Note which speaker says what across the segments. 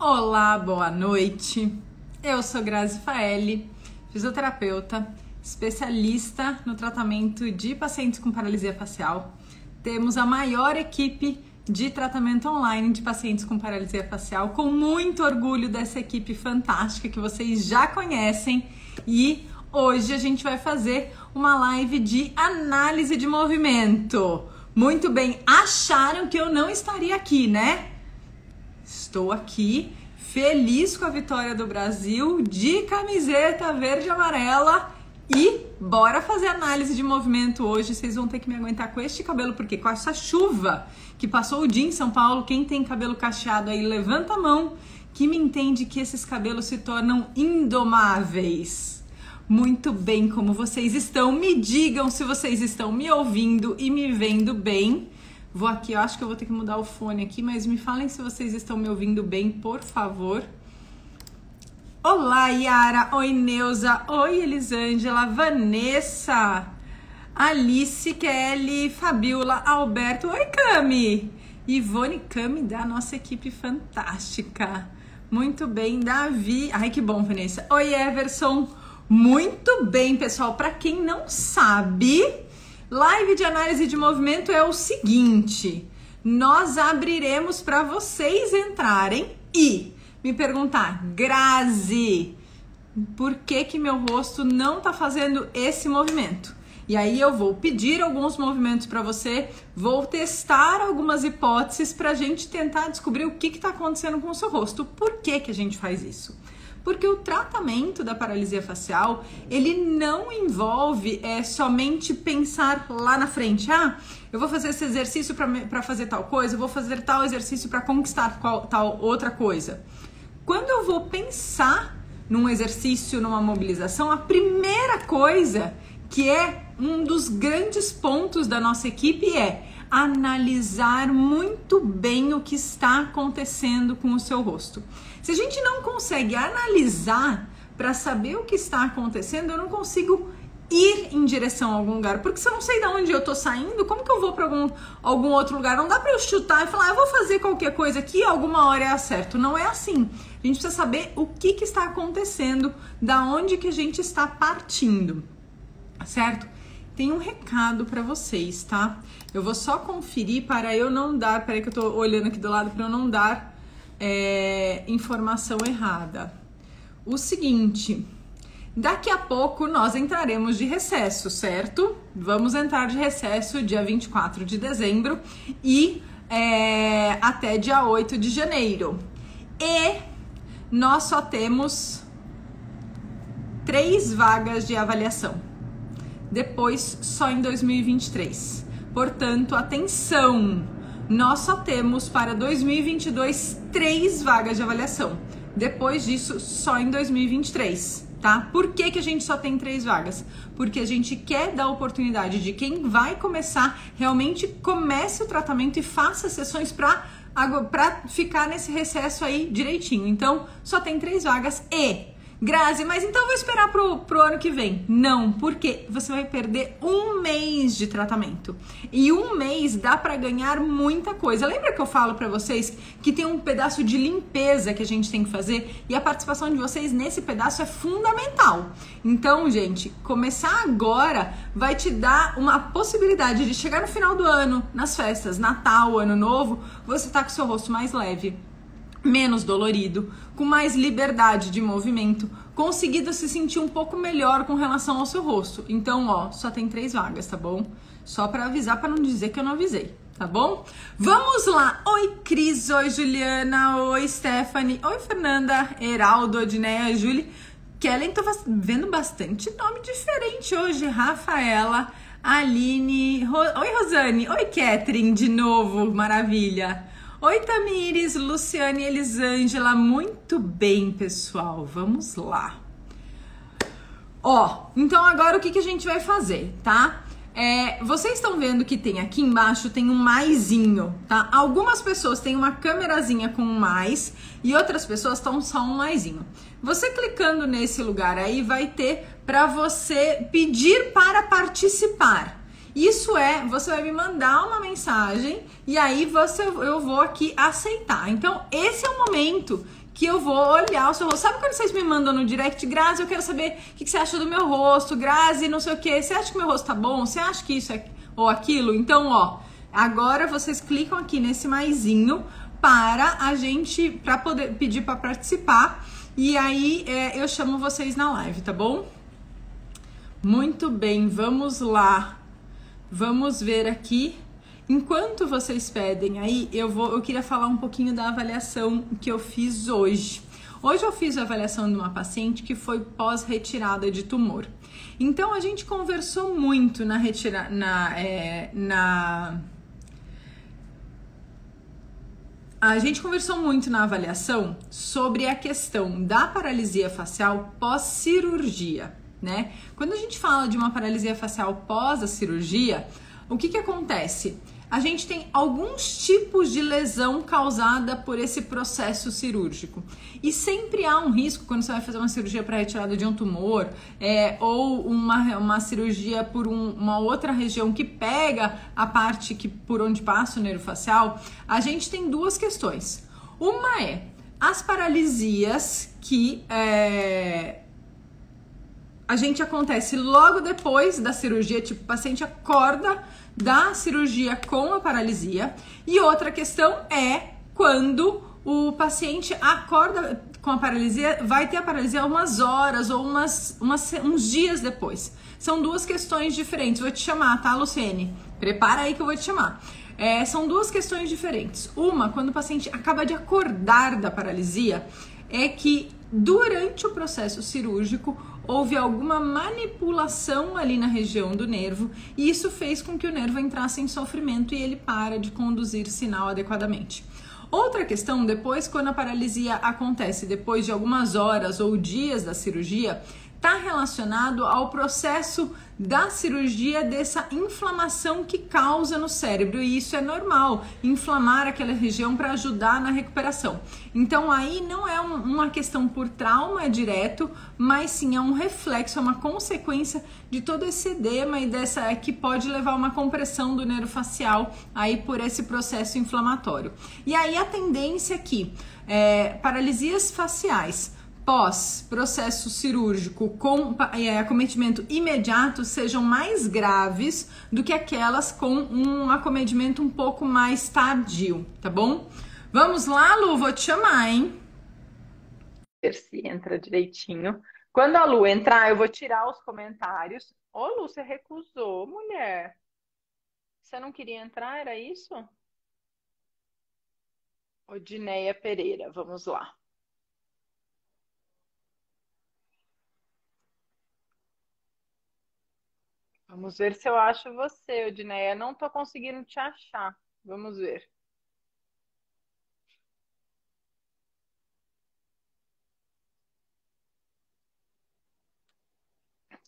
Speaker 1: Olá, boa noite. Eu sou Grazi Faeli, fisioterapeuta, especialista no tratamento de pacientes com paralisia facial. Temos a maior equipe de tratamento online de pacientes com paralisia facial, com muito orgulho dessa equipe fantástica que vocês já conhecem, e hoje a gente vai fazer uma live de análise de movimento. Muito bem, acharam que eu não estaria aqui, né? Estou aqui, feliz com a vitória do Brasil, de camiseta verde e amarela, e bora fazer análise de movimento hoje. Vocês vão ter que me aguentar com este cabelo, porque com essa chuva que passou o dia em São Paulo, quem tem cabelo cacheado aí, levanta a mão, que me entende que esses cabelos se tornam indomáveis. Muito bem, como vocês estão? Me digam se vocês estão me ouvindo e me vendo bem. Vou aqui, eu acho que eu vou ter que mudar o fone aqui, mas me falem se vocês estão me ouvindo bem, por favor. Olá, Yara. Oi, Neuza. Oi, Elisângela. Vanessa. Alice, Kelly, Fabiola, Alberto. Oi, Cami. Ivone, Cami da nossa equipe fantástica. Muito bem, Davi. Ai, que bom, Vanessa. Oi, Everson. Muito bem, pessoal. Para quem não sabe, live de análise de movimento é o seguinte: nós abriremos para vocês entrarem e me perguntar, Grazi, por que meu rosto não tá fazendo esse movimento? E aí eu vou pedir alguns movimentos para você, vou testar algumas hipóteses para a gente tentar descobrir o que está acontecendo com o seu rosto. Por que a gente faz isso? Porque o tratamento da paralisia facial, ele não envolve somente pensar lá na frente. Ah, eu vou fazer esse exercício para fazer tal coisa, eu vou fazer tal exercício para conquistar tal outra coisa. Quando eu vou pensar num exercício, numa mobilização, a primeira coisa, que é um dos grandes pontos da nossa equipe, é analisar muito bem o que está acontecendo com o seu rosto. Se a gente não consegue analisar para saber o que está acontecendo, eu não consigo ir em direção a algum lugar, porque se eu não sei de onde eu tô saindo, como que eu vou para algum outro lugar? Não dá para eu chutar e falar, eu vou fazer qualquer coisa aqui, alguma hora é acerto. Não é assim. A gente precisa saber o que está acontecendo, da onde que a gente está partindo, certo? Tem um recado para vocês, tá? Eu vou só conferir para eu não dar, peraí que eu tô olhando aqui do lado para eu não dar informação errada. O seguinte, daqui a pouco nós entraremos de recesso, certo? Vamos entrar de recesso dia 24 de dezembro e até dia 8 de janeiro. E nós só temos 3 vagas de avaliação. Depois, só em 2023. Portanto, atenção! Nós só temos para 2022 3 vagas de avaliação. Depois disso, só em 2023, tá? Por que a gente só tem 3 vagas? Porque a gente quer dar oportunidade de quem vai começar, realmente comece o tratamento e faça sessões para ficar nesse recesso aí direitinho. Então, só tem 3 vagas e... Grazi, mas então eu vou esperar pro ano que vem. Não, porque você vai perder 1 mês de tratamento. E 1 mês dá pra ganhar muita coisa. Lembra que eu falo pra vocês que tem um pedaço de limpeza que a gente tem que fazer? E a participação de vocês nesse pedaço é fundamental. Então, gente, começar agora vai te dar uma possibilidade de chegar no final do ano, nas festas, Natal, Ano Novo, você tá com o seu rosto mais leve, menos dolorido, com mais liberdade de movimento, conseguindo se sentir um pouco melhor com relação ao seu rosto. Então, ó, só tem 3 vagas, tá bom? Só pra avisar, pra não dizer que eu não avisei, tá bom? Vamos lá! Oi, Cris! Oi, Juliana! Oi, Stephanie! Oi, Fernanda! Heraldo, Odneia, Julie! Kellen, tô vendo bastante nome diferente hoje. Rafaela, Aline... Oi, Rosane! Oi, Catherine, de novo! Maravilha! Oi, Tamires, Luciane, Elisângela, muito bem, pessoal, vamos lá. Ó, então agora o que a gente vai fazer, tá? Vocês estão vendo que tem aqui embaixo, tem um maisinho, tá? Algumas pessoas têm uma câmerazinha com um mais e outras pessoas estão só um maisinho. Você clicando nesse lugar aí vai ter para você pedir para participar. Isso você vai me mandar uma mensagem e aí eu vou aqui aceitar. Então, esse é o momento que eu vou olhar o seu rosto. Sabe quando vocês me mandam no direct, Grazi, eu quero saber o que você acha do meu rosto, Grazi, não sei o que, você acha que meu rosto tá bom? Você acha que isso é ou aquilo? Então, ó, agora vocês clicam aqui nesse maisinho para a gente, para poder pedir para participar, e aí eu chamo vocês na live, tá bom? Muito bem, vamos lá. Vamos ver aqui. Enquanto vocês pedem aí, eu queria falar um pouquinho da avaliação que eu fiz hoje. Hoje eu fiz a avaliação de uma paciente que foi pós-retirada de tumor. Então a gente conversou muito a gente conversou muito na avaliação sobre a questão da paralisia facial pós-cirurgia, né? Quando a gente fala de uma paralisia facial pós a cirurgia, o que acontece? A gente tem alguns tipos de lesão causada por esse processo cirúrgico. E sempre há um risco quando você vai fazer uma cirurgia para retirada de um tumor, ou uma cirurgia por uma outra região que pega a parte por onde passa o nervo facial. A gente tem duas questões. Uma é as paralisias que a gente acontece logo depois da cirurgia, tipo, o paciente acorda da cirurgia com a paralisia. E outra questão é quando o paciente acorda com a paralisia, vai ter a paralisia umas horas ou uns dias depois. São duas questões diferentes. Vou te chamar, tá, Luciene? Prepara aí que eu vou te chamar. São duas questões diferentes. Uma, quando o paciente acaba de acordar da paralisia, é que durante o processo cirúrgico houve alguma manipulação ali na região do nervo e isso fez com que o nervo entrasse em sofrimento e ele para de conduzir sinal adequadamente. Outra questão, depois, quando a paralisia acontece depois de algumas horas ou dias da cirurgia, está relacionado ao processo da cirurgia, dessa inflamação que causa no cérebro, e isso é normal, inflamar aquela região para ajudar na recuperação. Então aí não é uma questão por trauma direto, mas sim é um reflexo, é uma consequência de todo esse edema e que pode levar a uma compressão do nervo facial aí por esse processo inflamatório. E aí a tendência aqui, paralisias faciais pós-processo cirúrgico com acometimento imediato sejam mais graves do que aquelas com um acometimento um pouco mais tardio, tá bom? Vamos lá, Lu, vou te chamar, hein?
Speaker 2: Ver se entra direitinho. Quando a Lu entrar, eu vou tirar os comentários. Ô, Lu, você recusou, mulher. Você não queria entrar, era isso? Odineia Pereira, vamos lá. Vamos ver se eu acho você, Odineia. Não tô conseguindo te achar. Vamos ver.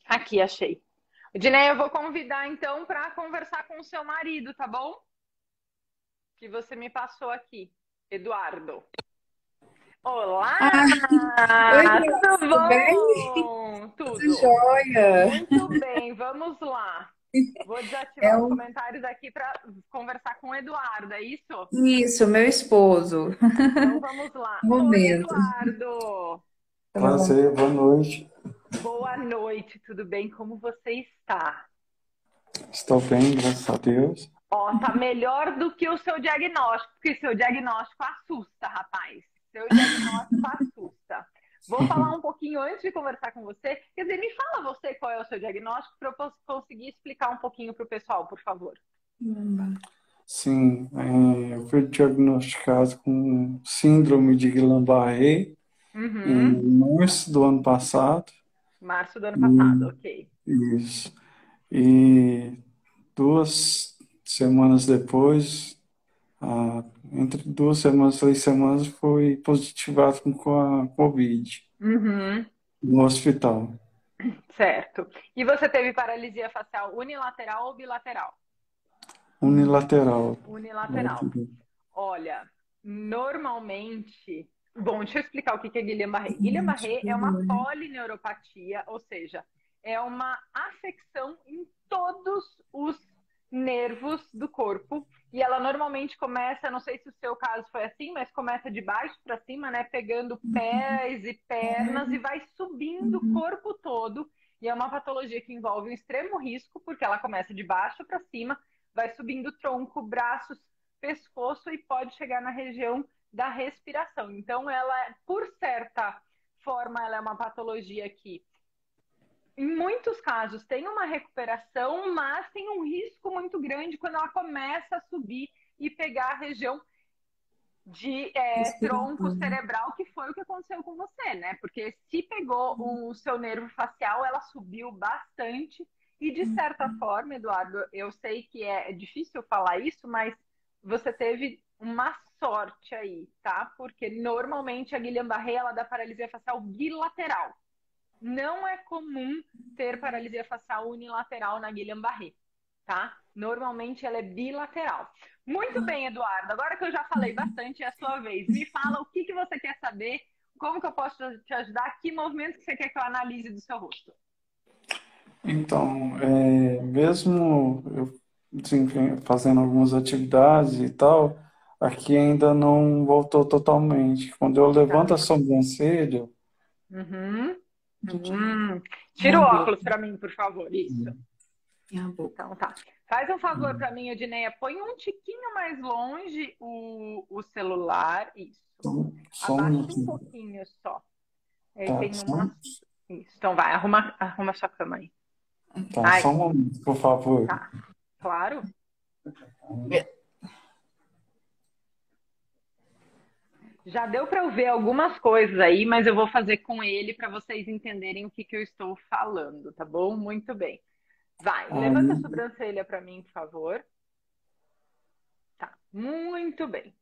Speaker 2: Aqui, achei. Odineia, eu vou convidar então para conversar com o seu marido, tá bom? Que você me passou aqui, Eduardo. Olá!
Speaker 3: Oi,
Speaker 2: Tudo
Speaker 3: tudo bem?
Speaker 2: bom?
Speaker 3: Tudo
Speaker 2: Tudo.
Speaker 3: jóia.
Speaker 2: Muito bem, vamos lá. Vou
Speaker 3: É
Speaker 2: desativar os
Speaker 3: um...
Speaker 2: comentários aqui para conversar com o Eduardo, é isso?
Speaker 3: Isso, meu esposo.
Speaker 2: Então vamos lá.
Speaker 3: Um
Speaker 2: Oi,
Speaker 3: momento.
Speaker 2: Eduardo.
Speaker 4: Prazer, boa noite.
Speaker 2: Boa noite, tudo bem? Como você está?
Speaker 4: Estou bem, graças a Deus.
Speaker 2: Ó, tá melhor do que o seu diagnóstico, porque seu diagnóstico assusta, rapaz. Seu diagnóstico assusta. Vou falar um pouquinho antes de conversar com você. Quer dizer, me fala você qual é o seu diagnóstico para eu conseguir explicar um pouquinho para o pessoal, por favor.
Speaker 4: Sim, eu fui diagnosticado com síndrome de Guillain-Barré em março do ano passado.
Speaker 2: Março do ano passado, ok.
Speaker 4: Isso. E 2 semanas depois, entre 2 semanas e 3 semanas, fui positivado com a Covid no hospital.
Speaker 2: Certo. E você teve paralisia facial unilateral ou bilateral?
Speaker 4: Unilateral.
Speaker 2: Unilateral. Olha, normalmente... Bom, deixa eu explicar o que é Guillain-Barré. Guillain-Barré é uma polineuropatia, ou seja, é uma afecção em todos os nervos do corpo E ela normalmente começa, não sei se o seu caso foi assim, mas começa de baixo para cima, né? Pegando pés e pernas e vai subindo o corpo todo. E é uma patologia que envolve um extremo risco, porque ela começa de baixo para cima, vai subindo tronco, braços, pescoço e pode chegar na região da respiração. Então, ela, por certa forma, ela é uma patologia que, em muitos casos, tem uma recuperação, mas tem um risco muito grande quando ela começa a subir e pegar a região de tronco cerebral, que foi o que aconteceu com você, né? Porque se pegou o seu nervo facial, ela subiu bastante. E, de certa forma, Eduardo, eu sei que é difícil falar isso, mas você teve uma sorte aí, tá? Porque, normalmente, a Guillain-Barré, ela dá paralisia facial bilateral. Não é comum ter paralisia facial unilateral na Guillain-Barré, tá? Normalmente ela é bilateral. Muito bem, Eduardo. Agora que eu já falei bastante, é a sua vez. Me fala o que você quer saber, como que eu posso te ajudar, que movimento que você quer que eu analise do seu rosto.
Speaker 4: Então, mesmo eu assim, fazendo algumas atividades e tal, aqui ainda não voltou totalmente. Quando eu levanto a sobrancelha,
Speaker 2: Tira o óculos para mim, por favor. Isso.
Speaker 3: Então,
Speaker 2: tá. Faz um favor para mim, Odineia. Põe um tiquinho mais longe o celular. Isso. Abaixa um pouquinho só. Aí tem uma... Isso. Então vai, arruma sua cama aí.
Speaker 4: Tá, só um momento, por favor.
Speaker 2: Tá, claro. Já deu para eu ver algumas coisas aí, mas eu vou fazer com ele para vocês entenderem o que eu estou falando, tá bom? Muito bem. Vai, levanta a sobrancelha para mim, por favor. Tá, muito bem.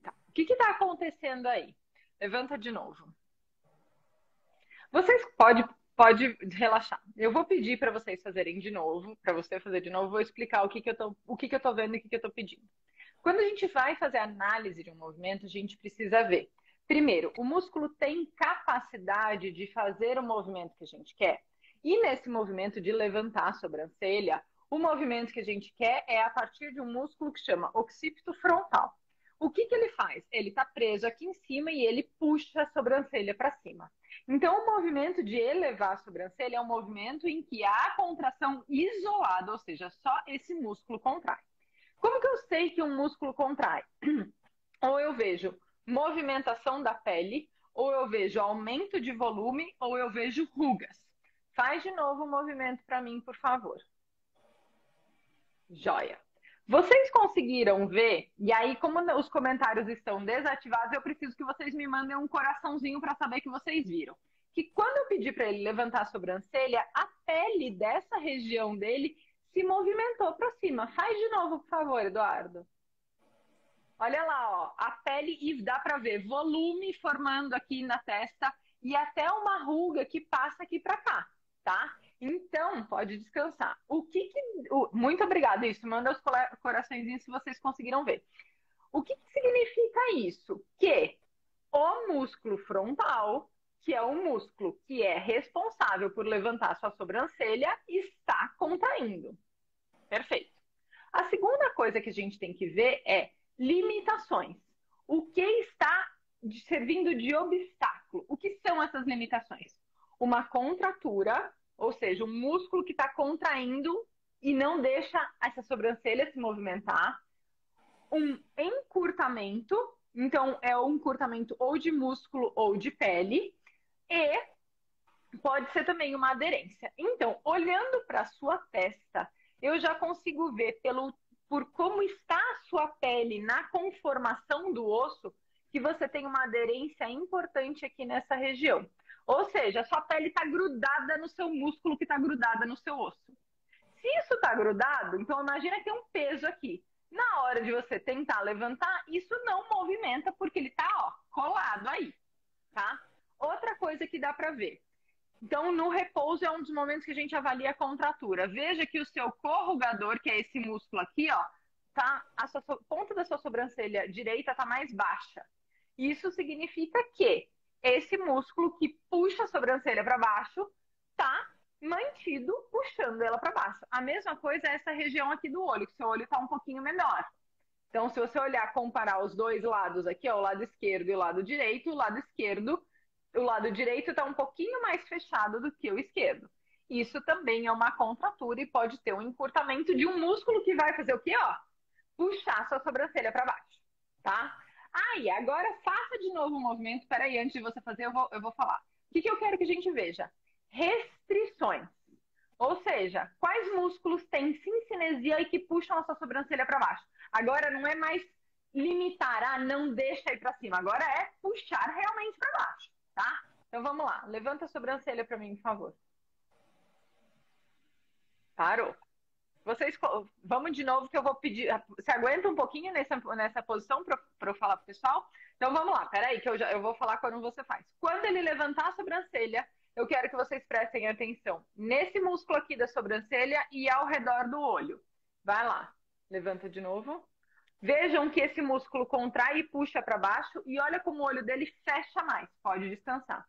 Speaker 2: Tá. O que está acontecendo aí? Levanta de novo. Vocês pode relaxar. Eu vou pedir para vocês fazerem de novo, para você fazer de novo, vou explicar o que eu tô vendo e o que eu tô pedindo. Quando a gente vai fazer a análise de um movimento, a gente precisa ver. Primeiro, o músculo tem capacidade de fazer o movimento que a gente quer. E nesse movimento de levantar a sobrancelha, o movimento que a gente quer é a partir de um músculo que chama occipito frontal. O que ele faz? Ele está preso aqui em cima e ele puxa a sobrancelha para cima. Então, o movimento de elevar a sobrancelha é um movimento em que há contração isolada, ou seja, só esse músculo contrai. Como que eu sei que um músculo contrai? Ou eu vejo movimentação da pele, ou eu vejo aumento de volume, ou eu vejo rugas. Faz de novo o movimento para mim, por favor. Joia. Vocês conseguiram ver? E aí, como os comentários estão desativados, eu preciso que vocês me mandem um coraçãozinho para saber que vocês viram. Que quando eu pedi para ele levantar a sobrancelha, a pele dessa região dele se movimentou para cima. Faz de novo, por favor, Eduardo. Olha lá, ó, a pele, e dá para ver volume formando aqui na testa e até uma ruga que passa aqui para cá, tá? Então, pode descansar. Muito obrigada, isso. Manda os coraçõezinhos se vocês conseguiram ver. O que significa isso? Que o músculo frontal, que é o músculo que é responsável por levantar sua sobrancelha, está contraindo. Perfeito. A segunda coisa que a gente tem que ver é limitações. O que está servindo de obstáculo? O que são essas limitações? Uma contratura, ou seja, um músculo que está contraindo e não deixa essa sobrancelha se movimentar. Um encurtamento, então é um encurtamento ou de músculo ou de pele. E pode ser também uma aderência. Então, olhando para a sua testa, eu já consigo ver por como está a sua pele na conformação do osso, que você tem uma aderência importante aqui nessa região. Ou seja, a sua pele está grudada no seu músculo que está grudada no seu osso. Se isso está grudado, então imagina que tem um peso aqui. Na hora de você tentar levantar, isso não movimenta porque ele está colado aí, tá? Outra coisa que dá para ver. Então, no repouso é um dos momentos que a gente avalia a contratura. Veja que o seu corrugador, que é esse músculo aqui, ó, tá, a ponta da sua sobrancelha direita está mais baixa. Isso significa que esse músculo que puxa a sobrancelha para baixo está mantido puxando ela para baixo. A mesma coisa é essa região aqui do olho, que seu olho está um pouquinho menor. Então, se você olhar, comparar os dois lados aqui, ó, o lado esquerdo e o lado direito, o lado direito está um pouquinho mais fechado do que o esquerdo. Isso também é uma contratura e pode ter um encurtamento de um músculo que vai fazer o quê? Ó, puxar sua sobrancelha para baixo, tá? Aí, agora faça de novo o movimento. Peraí, antes de você fazer, eu vou falar. O que eu quero que a gente veja? Restrições. Ou seja, quais músculos têm sincinesia e que puxam a sua sobrancelha para baixo? Agora não é mais limitar, não deixa ir para cima. Agora é puxar realmente para baixo, tá? Então vamos lá. Levanta a sobrancelha para mim, por favor. Parou. Vamos de novo que eu vou pedir. Você aguenta um pouquinho nessa posição para eu falar pro pessoal? Então vamos lá, peraí, que eu vou falar quando você faz. Quando ele levantar a sobrancelha, eu quero que vocês prestem atenção nesse músculo aqui da sobrancelha e ao redor do olho. Vai lá, levanta de novo. Vejam que esse músculo contrai e puxa para baixo e olha como o olho dele fecha mais. Pode descansar.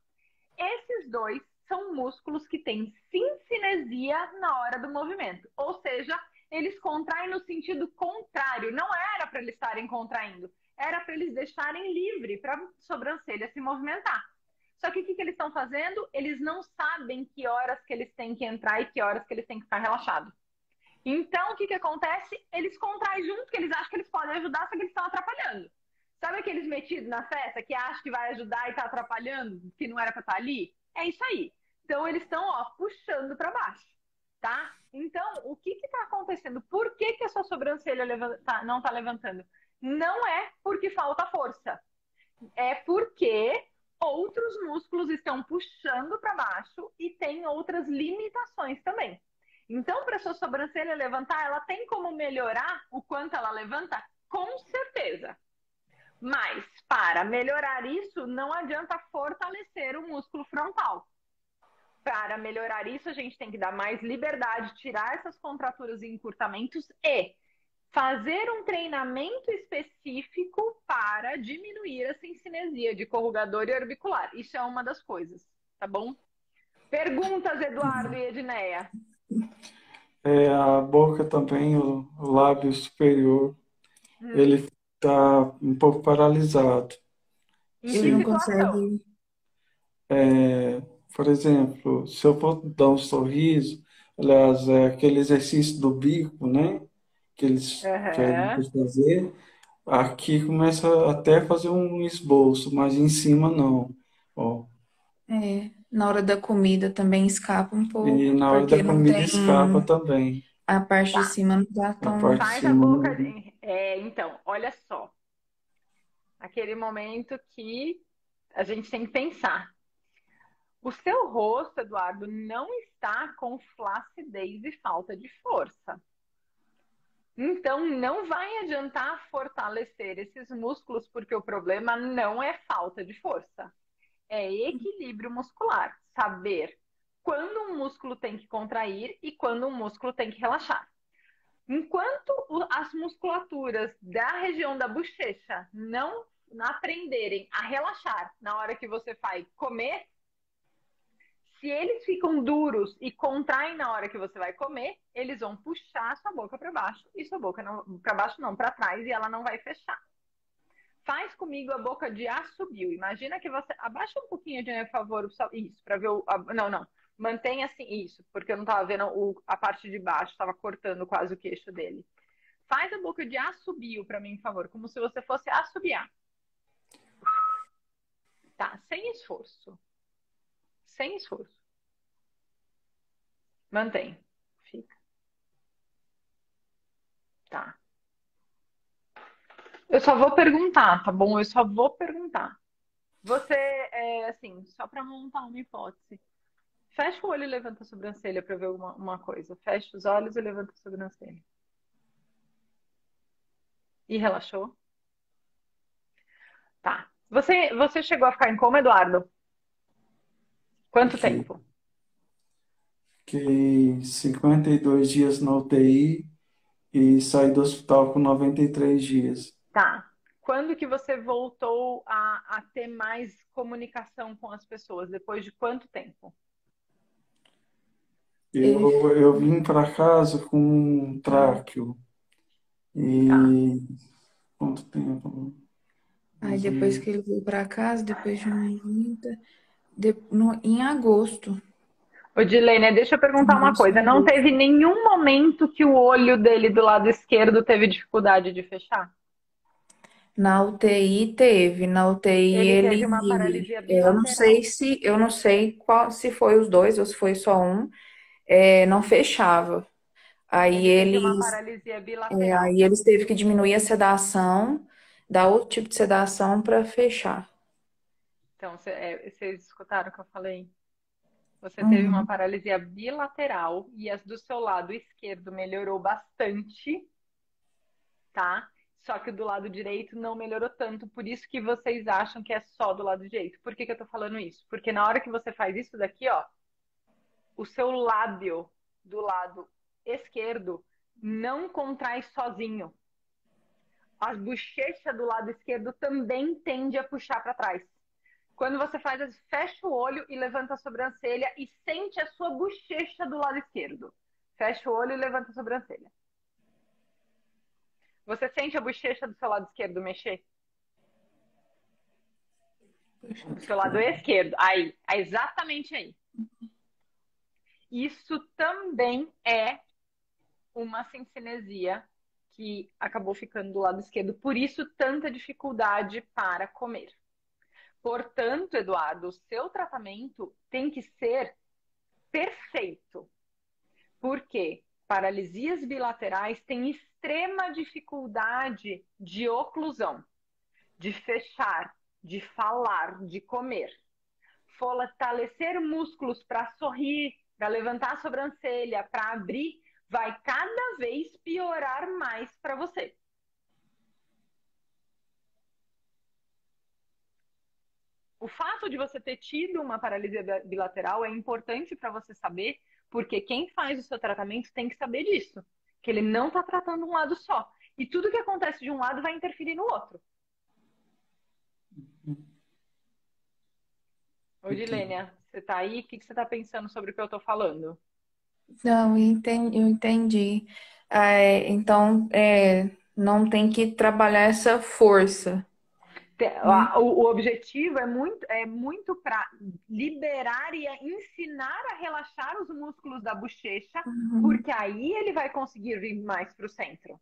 Speaker 2: Esses dois são músculos que têm sincinesia na hora do movimento. Ou seja, eles contraem no sentido contrário. Não era para eles estarem contraindo. Era para eles deixarem livre para a sobrancelha se movimentar. Só que o que eles estão fazendo? Eles não sabem que horas que eles têm que entrar e que horas que eles têm que ficar relaxados. Então, o que acontece? Eles contraem junto, porque eles acham que eles podem ajudar, só que eles estão atrapalhando. Sabe aqueles metidos na festa que acham que vai ajudar e está atrapalhando, que não era para estar ali? É isso aí. Então, eles estão, ó, puxando para baixo, tá? Então, o que está acontecendo? Por que a sua sobrancelha não está levantando? Não é porque falta força. É porque outros músculos estão puxando para baixo e tem outras limitações também. Então, para sua sobrancelha levantar, ela tem como melhorar o quanto ela levanta? Com certeza. Mas, para melhorar isso, não adianta fortalecer o músculo frontal. Para melhorar isso, a gente tem que dar mais liberdade, tirar essas contraturas e encurtamentos e fazer um treinamento específico para diminuir a sincinesia de corrugador e orbicular. Isso é uma das coisas, tá bom? Perguntas, Eduardo e Edneia?
Speaker 4: A boca também, o lábio superior, ele está um pouco paralisado.
Speaker 2: Em
Speaker 3: Ele
Speaker 2: que
Speaker 3: não
Speaker 2: situação?
Speaker 3: consegue.
Speaker 4: Por exemplo, se eu for dar um sorriso, aliás, é aquele exercício do bico, né? Que eles querem
Speaker 2: Uhum.
Speaker 4: fazer, aqui começa até a fazer um esboço, mas em cima não. Ó,
Speaker 3: Na hora da comida também escapa um
Speaker 4: e
Speaker 3: pouco,
Speaker 4: na hora
Speaker 3: porque
Speaker 4: da
Speaker 3: não
Speaker 4: comida
Speaker 3: tem.
Speaker 4: escapa também.
Speaker 3: A parte de
Speaker 2: Tá.
Speaker 3: cima não tá
Speaker 4: A
Speaker 3: tão.
Speaker 4: parte de
Speaker 2: Faz a
Speaker 4: cima
Speaker 2: boca.
Speaker 4: não.
Speaker 2: Então, olha só. Aquele momento que a gente tem que pensar. O seu rosto, Eduardo, não está com flacidez e falta de força. Então, não vai adiantar fortalecer esses músculos, porque o problema não é falta de força. É equilíbrio muscular. Saber quando um músculo tem que contrair e quando um músculo tem que relaxar. Enquanto as musculaturas da região da bochecha não aprenderem a relaxar na hora que você vai comer, se eles ficam duros e contraem na hora que você vai comer, eles vão puxar a sua boca para baixo e sua boca não para baixo não, para trás e ela não vai fechar. Faz comigo a boca de assobio. Imagina que você abaixa um pouquinho de por favor, isso, para ver o não. Mantenha assim, isso, porque eu não estava vendo a parte de baixo, estava cortando quase o queixo dele. Faz a boca de assobio para mim, por favor, como se você fosse assobiar. Tá, sem esforço. Sem esforço. Mantém. Fica. Tá. Eu só vou perguntar, tá bom? Eu só vou perguntar. Você, assim, só para montar uma hipótese. Fecha o olho e levanta a sobrancelha para ver uma coisa. Fecha os olhos e levanta a sobrancelha. E relaxou? Tá. Você chegou a ficar em coma, Eduardo? Quanto
Speaker 4: Fiquei,
Speaker 2: tempo?
Speaker 4: fiquei 52 dias na UTI e saí do hospital com 93 dias.
Speaker 2: Tá. Quando que você voltou a ter mais comunicação com as pessoas? Depois de quanto tempo?
Speaker 3: Ele,
Speaker 4: eu vim para casa com um tráqueo.
Speaker 2: Tá.
Speaker 4: E quanto tempo?
Speaker 3: aí
Speaker 4: Mais ou
Speaker 3: depois
Speaker 4: menos.
Speaker 3: que ele veio pra casa, depois de uma junta, em agosto,
Speaker 2: Ô, Dilene, deixa eu perguntar uma
Speaker 3: começo de
Speaker 2: coisa. Não
Speaker 3: agosto.
Speaker 2: teve nenhum momento que o olho dele do lado esquerdo teve dificuldade de fechar?
Speaker 3: Na UTI teve, na UTI
Speaker 2: Ele teve uma
Speaker 3: ele,
Speaker 2: paralisia
Speaker 3: eu não sei
Speaker 2: bilateral.
Speaker 3: se, eu não sei qual, se foi os dois ou se foi só um, não fechava. Aí
Speaker 2: Ele teve uma
Speaker 3: eles,
Speaker 2: paralisia bilateral.
Speaker 3: aí eles teve que diminuir a sedação, dar outro tipo de sedação para fechar.
Speaker 2: Então, vocês escutaram o que eu falei? Você teve uma
Speaker 3: Uhum,
Speaker 2: paralisia bilateral e as do seu lado esquerdo melhorou bastante, tá? Só que o do lado direito não melhorou tanto, por isso que vocês acham que é só do lado direito. Por que que eu tô falando isso? Porque na hora que você faz isso daqui, ó, o seu lábio do lado esquerdo não contrai sozinho. As bochechas do lado esquerdo também tende a puxar para trás. Quando você faz, fecha o olho e levanta a sobrancelha e sente a sua bochecha do lado esquerdo. Fecha o olho e levanta a sobrancelha. Você sente a bochecha do seu lado esquerdo mexer? Do seu lado esquerdo. Aí, exatamente aí. Isso também é uma cincinesia que acabou ficando do lado esquerdo. Por isso, tanta dificuldade para comer. Portanto, Eduardo, o seu tratamento tem que ser perfeito. Por quê? Paralisias bilaterais têm extrema dificuldade de oclusão, de fechar, de falar, de comer. Fortalecer músculos para sorrir, para levantar a sobrancelha, para abrir, vai cada vez piorar mais para você. O fato de você ter tido uma paralisia bilateral é importante para você saber, porque quem faz o seu tratamento tem que saber disso, que ele não está tratando um lado só. E tudo que acontece de um lado vai interferir no outro. Ô, Dilênia, você tá aí? O que você está pensando sobre o que eu estou falando?
Speaker 3: não, eu entendi. Então, não tem que trabalhar essa força, né?
Speaker 2: O objetivo é muito para liberar e ensinar a relaxar os músculos da bochecha,
Speaker 3: Uhum,
Speaker 2: porque aí ele vai conseguir vir mais para o centro.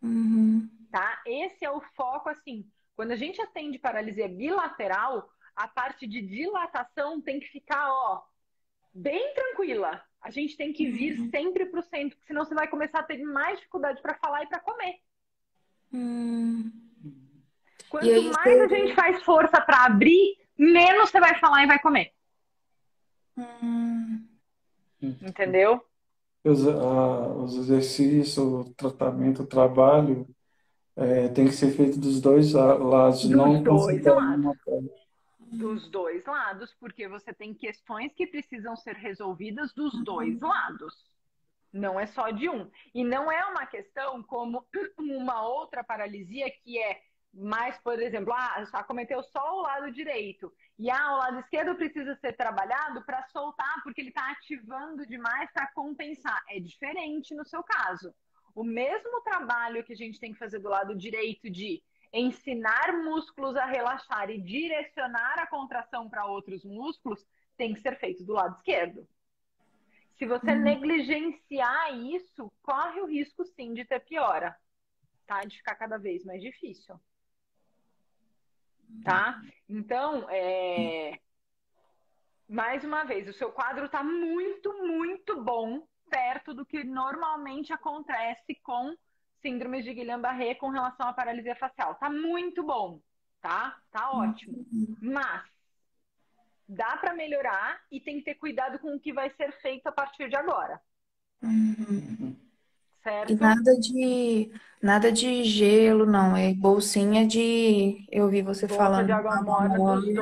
Speaker 3: uhum,
Speaker 2: Tá? Esse é o foco, assim. Quando a gente atende paralisia bilateral, a parte de dilatação tem que ficar, ó, bem tranquila. A gente tem que vir
Speaker 3: uhum.
Speaker 2: sempre para o centro, senão você vai começar a ter mais dificuldade para falar e para comer.
Speaker 3: Hum. E
Speaker 2: Quanto
Speaker 3: aí
Speaker 2: mais a gente faz força para abrir, menos você vai falar e vai comer.
Speaker 3: hum,
Speaker 2: Entendeu?
Speaker 4: Os exercícios, o tratamento, o trabalho, tem que ser feito dos dois lados,
Speaker 2: Dos
Speaker 4: não
Speaker 2: dois
Speaker 4: concentrar em
Speaker 2: lados.
Speaker 4: uma parte.
Speaker 2: Dos dois lados, porque você tem questões que precisam ser resolvidas dos dois lados. Não é só de um. E não é uma questão como uma outra paralisia que é mais, por exemplo, acometeu só o lado direito. E o lado esquerdo precisa ser trabalhado para soltar, porque ele está ativando demais para compensar. É diferente no seu caso. O mesmo trabalho que a gente tem que fazer do lado direito de ensinar músculos a relaxar e direcionar a contração para outros músculos, tem que ser feito do lado esquerdo. Se você
Speaker 3: hum,
Speaker 2: negligenciar isso, corre o risco sim de ter piora, tá? De ficar cada vez mais difícil, tá? Então, mais uma vez, o seu quadro está muito, muito bom, perto do que normalmente acontece com síndrome de Guillain-Barré com relação à paralisia facial. Tá muito bom, tá? Tá ótimo. Mas dá para melhorar e tem que ter cuidado com o que vai ser feito a partir de agora,
Speaker 3: uhum. E
Speaker 2: certo?
Speaker 3: nada de gelo, não. É bolsinha de. Eu vi você
Speaker 2: Bolsa de
Speaker 3: falando
Speaker 2: água
Speaker 3: água
Speaker 2: morna
Speaker 3: mole.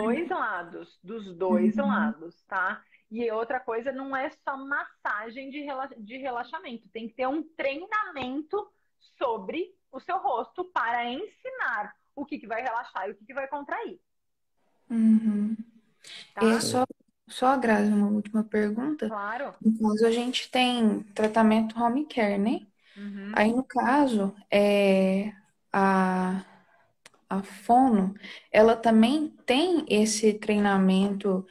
Speaker 2: dos dois
Speaker 3: Uhum,
Speaker 2: lados, tá? E outra coisa, não é só massagem de relaxamento, tem que ter um treinamento sobre o seu rosto para ensinar o que vai relaxar e o que vai contrair,
Speaker 3: uhum. É
Speaker 2: tá?
Speaker 3: só. Só, Grazi, uma última pergunta.
Speaker 2: Claro.
Speaker 3: No caso, a gente tem tratamento home care, né?
Speaker 2: Uhum.
Speaker 3: Aí, no caso, a, a fono, ela também tem esse treinamento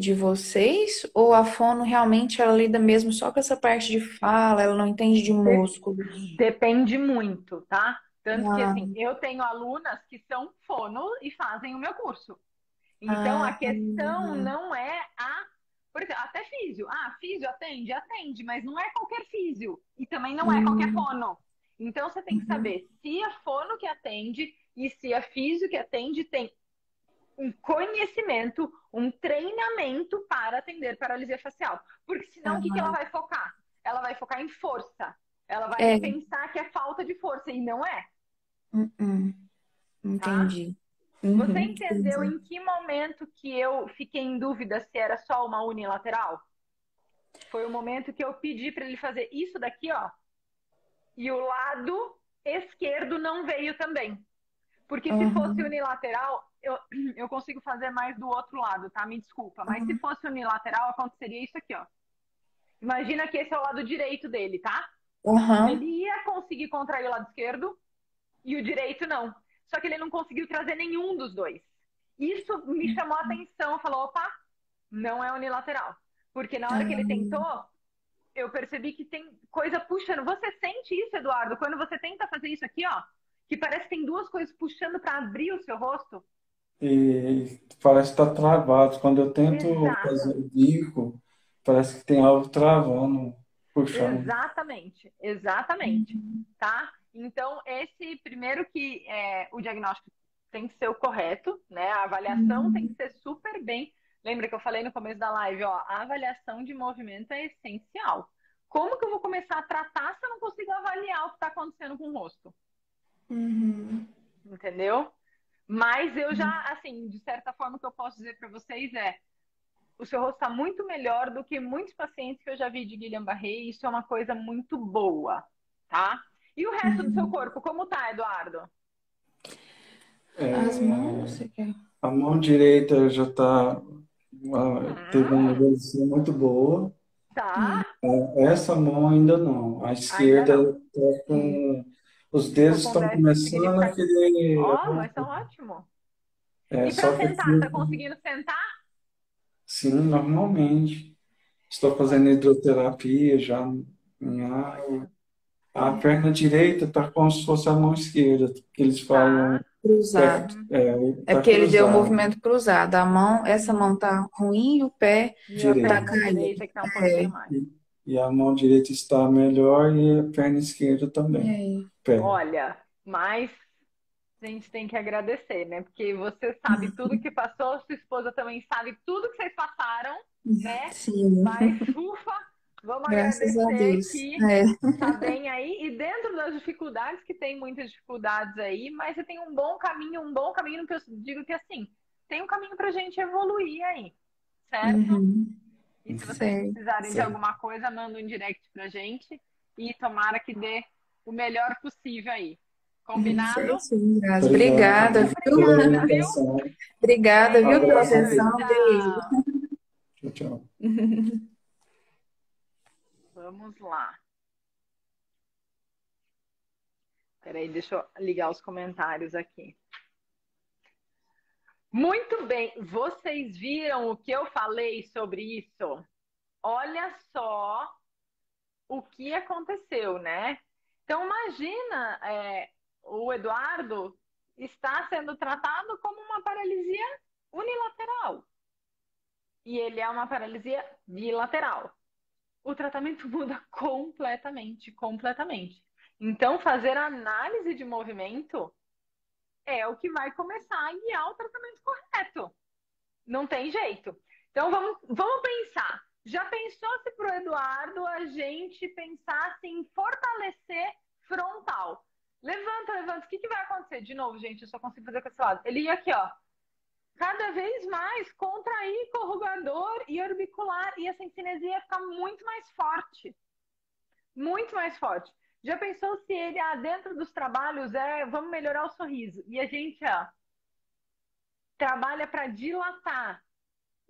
Speaker 3: de vocês? Ou a fono realmente ela lida mesmo só com essa parte de fala, ela não entende de
Speaker 2: De-
Speaker 3: músculos?
Speaker 2: Depende muito, tá? Tanto que,
Speaker 3: Ah,
Speaker 2: assim, eu tenho alunas que são fono e fazem o meu curso. Então, a
Speaker 3: ah,
Speaker 2: questão não é a. Por exemplo, até físio. Ah, físio atende? Atende, mas não é qualquer físio. E também não é qualquer
Speaker 3: hum,
Speaker 2: fono. Então, você tem que
Speaker 3: uhum,
Speaker 2: saber se a fono que atende e se a físio que atende tem um conhecimento, um treinamento para atender paralisia facial. Porque senão, o que ela
Speaker 3: ah,
Speaker 2: vai focar? Ela vai focar em força. Ela vai
Speaker 3: é,
Speaker 2: pensar que é falta de força, e não é,
Speaker 3: uhum,
Speaker 2: tá?
Speaker 3: entendi.
Speaker 2: Você
Speaker 3: Uhum,
Speaker 2: entendeu
Speaker 3: entendi.
Speaker 2: em que momento que eu fiquei em dúvida se era só uma unilateral? Foi o momento que eu pedi para ele fazer isso daqui, ó, e o lado esquerdo não veio também. Porque se fosse
Speaker 3: Uhum,
Speaker 2: unilateral, eu consigo fazer mais do outro lado, tá? Me desculpa. Mas se fosse unilateral, aconteceria isso aqui, ó. Imagina que esse é o lado direito dele, tá? Ele
Speaker 3: uhum,
Speaker 2: ia conseguir contrair o lado esquerdo e o direito não. Só que ele não conseguiu trazer nenhum dos dois. Isso me chamou a atenção. Falou, opa, não é unilateral. Porque na hora que ele tentou, eu percebi que tem coisa puxando. Você sente isso, Eduardo, quando você tenta fazer isso aqui, ó? Que parece que tem duas coisas puxando para abrir o seu rosto?
Speaker 4: E parece que está travado. Quando eu tento fazer
Speaker 2: Exato.
Speaker 4: o bico, parece que tem algo travando, puxando.
Speaker 2: Exatamente. Exatamente. Tá? Então, esse primeiro que o diagnóstico tem que ser o correto, né? A avaliação tem que
Speaker 3: uhum,
Speaker 2: ser super bem. Lembra que eu falei no começo da live, ó, a avaliação de movimento é essencial. Como que eu vou começar a tratar se eu não consigo avaliar o que está acontecendo com o rosto?
Speaker 3: uhum,
Speaker 2: Entendeu? Mas eu já, assim, de certa forma, o que eu posso dizer para vocês é: o seu rosto está muito melhor do que muitos pacientes que eu já vi de Guillain-Barré, e isso é uma coisa muito boa, tá? E o resto do seu
Speaker 3: uhum.
Speaker 2: corpo, como tá, Eduardo?
Speaker 3: As mãos,
Speaker 4: É,
Speaker 3: você quer?
Speaker 4: a mão direita já está, teve uma
Speaker 2: Hum,
Speaker 4: evolução muito boa.
Speaker 2: tá,
Speaker 4: Essa mão ainda não. A
Speaker 2: ainda
Speaker 4: esquerda
Speaker 2: não.
Speaker 4: está
Speaker 3: É.
Speaker 4: com. Os dedos
Speaker 2: Tô com
Speaker 4: estão
Speaker 2: déficit
Speaker 4: começando a
Speaker 2: significativo.
Speaker 4: querer.
Speaker 2: Ó, mas tá ótimo.
Speaker 4: É,
Speaker 2: E para
Speaker 4: só que
Speaker 2: sentar,
Speaker 4: aqui,
Speaker 2: tá conseguindo sentar?
Speaker 4: sim, normalmente. Estou fazendo hidroterapia já em água.
Speaker 2: Ótimo.
Speaker 4: A perna direita está como se fosse a mão esquerda, que eles falam
Speaker 2: Tá.
Speaker 4: perto,
Speaker 3: Cruzado.
Speaker 2: Uhum.
Speaker 3: É
Speaker 4: está
Speaker 3: porque ele deu o
Speaker 4: cruzado,
Speaker 3: movimento cruzado. A mão, essa mão tá ruim e o pé
Speaker 2: E a
Speaker 3: tá
Speaker 4: direito.
Speaker 2: perna
Speaker 3: caído.
Speaker 2: direita que tá um
Speaker 3: É,
Speaker 2: pouquinho mais.
Speaker 4: E a mão direita está melhor e a perna esquerda também.
Speaker 3: é.
Speaker 4: Pé.
Speaker 2: Olha, mas a gente tem que agradecer, né? Porque você sabe tudo que passou, sua esposa também sabe tudo que vocês passaram, né?
Speaker 3: Sim,
Speaker 2: Mas, ufa, vamos
Speaker 3: graças a
Speaker 2: agradecer
Speaker 3: Deus.
Speaker 2: que
Speaker 3: É.
Speaker 2: tá bem aí. E dentro das dificuldades, que tem muitas dificuldades aí, mas você tem um bom caminho, no que eu digo que assim, tem um caminho pra gente evoluir aí, certo?
Speaker 3: Uhum.
Speaker 2: E se vocês
Speaker 3: Certo.
Speaker 2: precisarem de
Speaker 4: Certo.
Speaker 2: alguma coisa, manda um direct pra gente e tomara que dê o melhor possível aí. Combinado?
Speaker 3: Certinho, Grazi.
Speaker 4: Obrigado
Speaker 3: Obrigada, viu?
Speaker 4: pela
Speaker 2: Obrigada, viu?
Speaker 4: orientação.
Speaker 3: Obrigada, viu, pela
Speaker 4: Abraço,
Speaker 2: Beijo,
Speaker 3: atenção.
Speaker 4: amigo.
Speaker 3: Beijo.
Speaker 2: tchau.
Speaker 4: Tchau, tchau.
Speaker 2: Vamos lá. Peraí, deixa eu ligar os comentários aqui. Muito bem, vocês viram o que eu falei sobre isso? Olha só o que aconteceu, né? Então, imagina, o Eduardo está sendo tratado como uma paralisia unilateral. E ele é uma paralisia bilateral. O tratamento muda completamente, completamente. Então, fazer análise de movimento é o que vai começar a guiar o tratamento correto. Não tem jeito. Então, vamos pensar. Já pensou se para o Eduardo a gente pensasse em fortalecer frontal? Levanta, levanta. O que vai acontecer? De novo, gente, eu só consigo fazer com esse lado. Ele ia aqui, ó. Cada vez mais contrair corrugador e orbicular. E essa cinesia ia ficar muito mais forte. Muito mais forte. Já pensou se ele, dentro dos trabalhos, vamos melhorar o sorriso. E a gente, ó, trabalha para dilatar.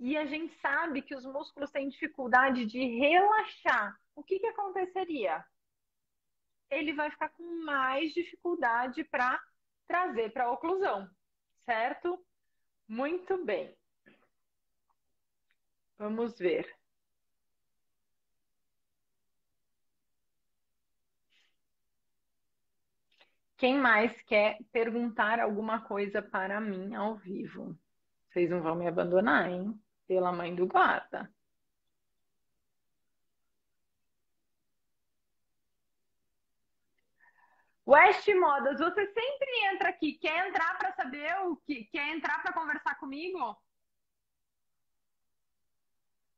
Speaker 2: e a gente sabe que os músculos têm dificuldade de relaxar, o que aconteceria? Ele vai ficar com mais dificuldade para trazer para a oclusão, certo? Muito bem. Vamos ver. Quem mais quer perguntar alguma coisa para mim ao vivo? Vocês não vão me abandonar, hein? Pela mãe do guarda. West Modas, você sempre entra aqui. Quer entrar para saber o que? Quer entrar para conversar comigo?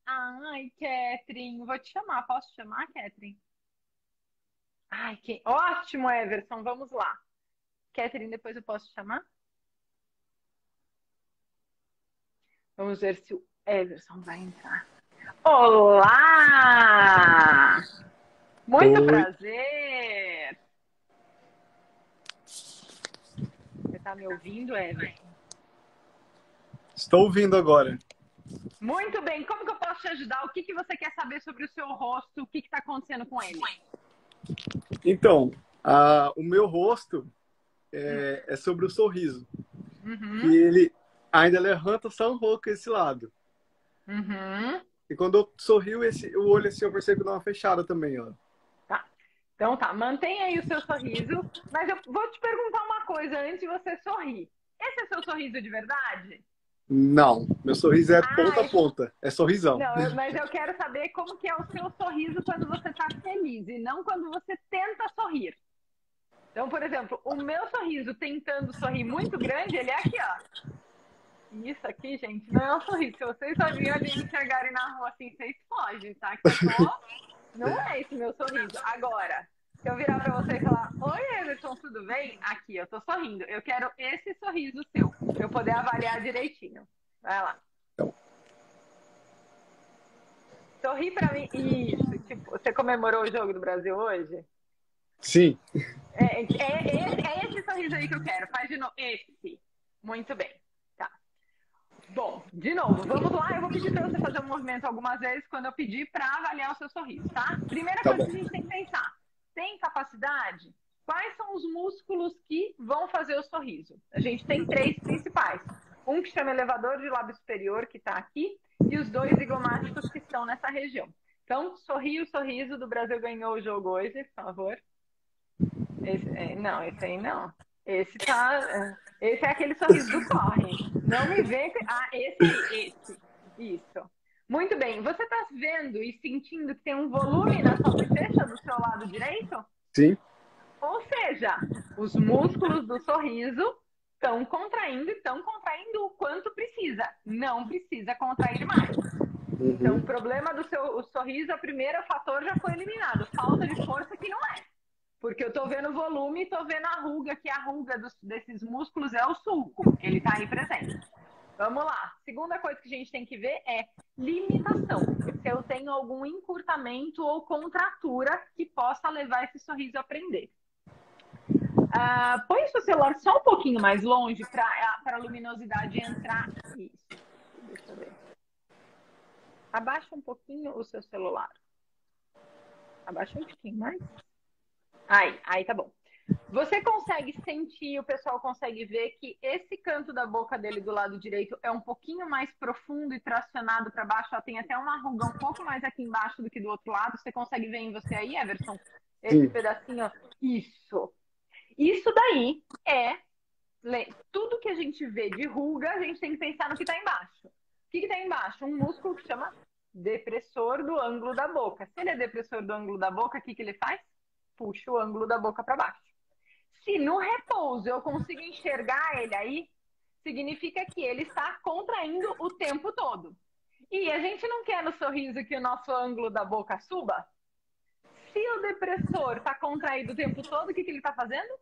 Speaker 2: Ai, Catherine, vou te chamar. Posso te chamar, Catherine? Ai, que ótimo, Everson. Vamos lá. Catherine, depois eu posso te chamar? Vamos ver se o Everson vai entrar. Olá! Muito
Speaker 5: Oi.
Speaker 2: prazer! Você está me ouvindo, Everson?
Speaker 5: Estou ouvindo agora.
Speaker 2: Muito bem. Como que eu posso te ajudar? O que você quer saber sobre o seu rosto? O que está acontecendo com ele?
Speaker 5: Então, o meu rosto é sobre o sorriso.
Speaker 2: Uhum.
Speaker 5: E ele ainda levanta só um pouco esse lado.
Speaker 2: Uhum.
Speaker 5: E quando eu sorrio, o olho assim, eu percebo que dá uma fechada também, ó.
Speaker 2: Tá. Então tá, mantenha aí o seu sorriso. Mas eu vou te perguntar uma coisa antes de você sorrir. Esse é seu sorriso de verdade?
Speaker 5: Não, meu sorriso é ponta a ponta. É sorrisão.
Speaker 2: Não, mas eu quero saber como que é o seu sorriso quando você está feliz e não quando você tenta sorrir. Então, por exemplo, o meu sorriso tentando sorrir muito grande, ele é aqui, ó. Isso aqui, gente, não é um sorriso. Se vocês olharem e enxergarem na rua assim, vocês fogem, tá? Que não é esse meu sorriso. Agora, se eu virar pra você e falar, oi, Everson, tudo bem? Aqui, eu tô sorrindo. Eu quero esse sorriso seu, pra eu poder avaliar direitinho. Vai lá. Sorri pra mim. Isso, tipo, você comemorou o jogo do Brasil hoje?
Speaker 5: Sim.
Speaker 2: É esse sorriso aí que eu quero. Faz de novo. Esse. Muito bem. Tá. Bom, de novo, vamos lá. Eu vou pedir pra você fazer um movimento algumas vezes quando eu pedir pra avaliar o seu sorriso, tá? Primeira coisa que a gente tem que pensar. Tem capacidade? Quais são os músculos que vão fazer o sorriso? A gente tem 3 principais. Um que chama elevador de lábio superior, que tá aqui, e os 2 zigomáticos que estão nessa região. Então, sorri o sorriso do Brasil ganhou o jogo hoje, por favor. Não, esse aí não. Esse é aquele sorriso do corre. Não me vê. Esse. Isso. Muito bem. Você está vendo e sentindo que tem um volume na sua bochecha do seu lado direito?
Speaker 5: Sim.
Speaker 2: Ou seja, os músculos do sorriso estão contraindo o quanto precisa. Não precisa contrair mais. Então, o problema do seu sorriso, o primeiro fator já foi eliminado. Falta de força que não é. Porque eu estou vendo volume e estou vendo a ruga, que a ruga desses músculos é o sulco. Ele está aí presente. Vamos lá. Segunda coisa que a gente tem que ver é limitação. Se eu tenho algum encurtamento ou contratura que possa levar esse sorriso a prender. Põe o seu celular só um pouquinho mais longe para a luminosidade entrar. Isso. Deixa eu ver. Abaixa um pouquinho o seu celular. Abaixa um pouquinho mais. Aí tá bom. Você consegue sentir, o pessoal consegue ver que esse canto da boca dele do lado direito é um pouquinho mais profundo e tracionado para baixo. Ó, tem até uma ruga um pouco mais aqui embaixo do que do outro lado. Você consegue ver em você aí, Everson? Esse pedacinho, ó. Isso daí é tudo que a gente vê de ruga, a gente tem que pensar no que está embaixo. O que está embaixo? Um músculo que chama depressor do ângulo da boca. Se ele é depressor do ângulo da boca, o que ele faz? Puxa o ângulo da boca para baixo. Se no repouso eu consigo enxergar ele aí, significa que ele está contraindo o tempo todo. E a gente não quer no sorriso que o nosso ângulo da boca suba? Se o depressor está contraído o tempo todo, o que ele está fazendo?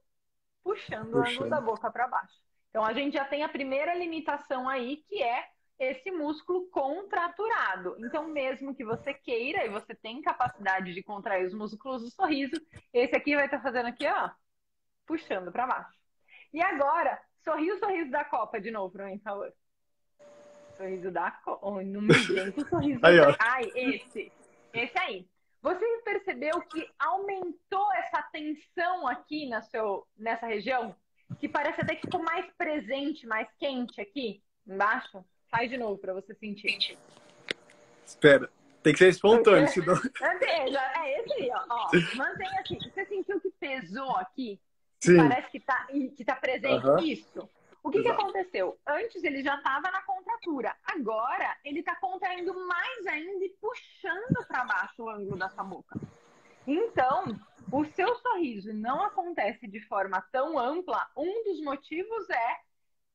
Speaker 2: Puxando o ângulo da boca para baixo. Então a gente já tem a primeira limitação aí, que é esse músculo contraturado. Então, mesmo que você queira e você tem capacidade de contrair os músculos do sorriso, esse aqui vai estar fazendo aqui, ó, puxando para baixo. E agora, sorri o sorriso da Copa de novo para mim, por favor. Sorriso da cor. Não me vem com sorriso.
Speaker 5: Aí, ó.
Speaker 2: Ai, esse. Esse aí. Você percebeu que aumentou essa tensão aqui nessa região? Que parece até que ficou mais presente, mais quente aqui embaixo? Faz de novo para você sentir.
Speaker 5: Espera. Tem que ser espontâneo, senão...
Speaker 2: Mantenha, esse aí, ó. Mantenha assim. Você sentiu que pesou aqui?
Speaker 5: Sim.
Speaker 2: Parece que tá presente.
Speaker 5: Aham.
Speaker 2: Isso. O que
Speaker 5: Exato.
Speaker 2: aconteceu? Antes ele já estava na contratura. Agora ele está contraindo mais ainda e puxando para baixo o ângulo da sua boca. Então, o seu sorriso não acontece de forma tão ampla. Um dos motivos é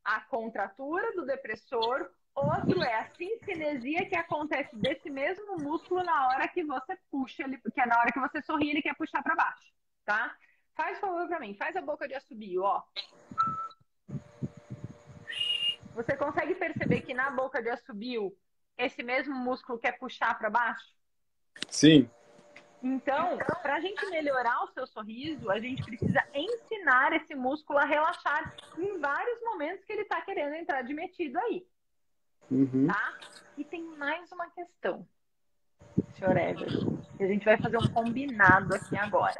Speaker 2: a contratura do depressor. Outro é a sincinesia que acontece desse mesmo músculo na hora que você puxa ele, que é na hora que você sorri, ele quer puxar para baixo, tá? Faz favor para mim, faz a boca de assobio, ó. Você consegue perceber que na boca de assobio esse mesmo músculo quer puxar para baixo?
Speaker 5: Sim.
Speaker 2: Então, para a gente melhorar o seu sorriso, a gente precisa ensinar esse músculo a relaxar em vários momentos que ele está querendo entrar de metido aí.
Speaker 5: Uhum.
Speaker 2: Tá? E tem mais uma questão, senhor Everton. A gente vai fazer um combinado aqui agora.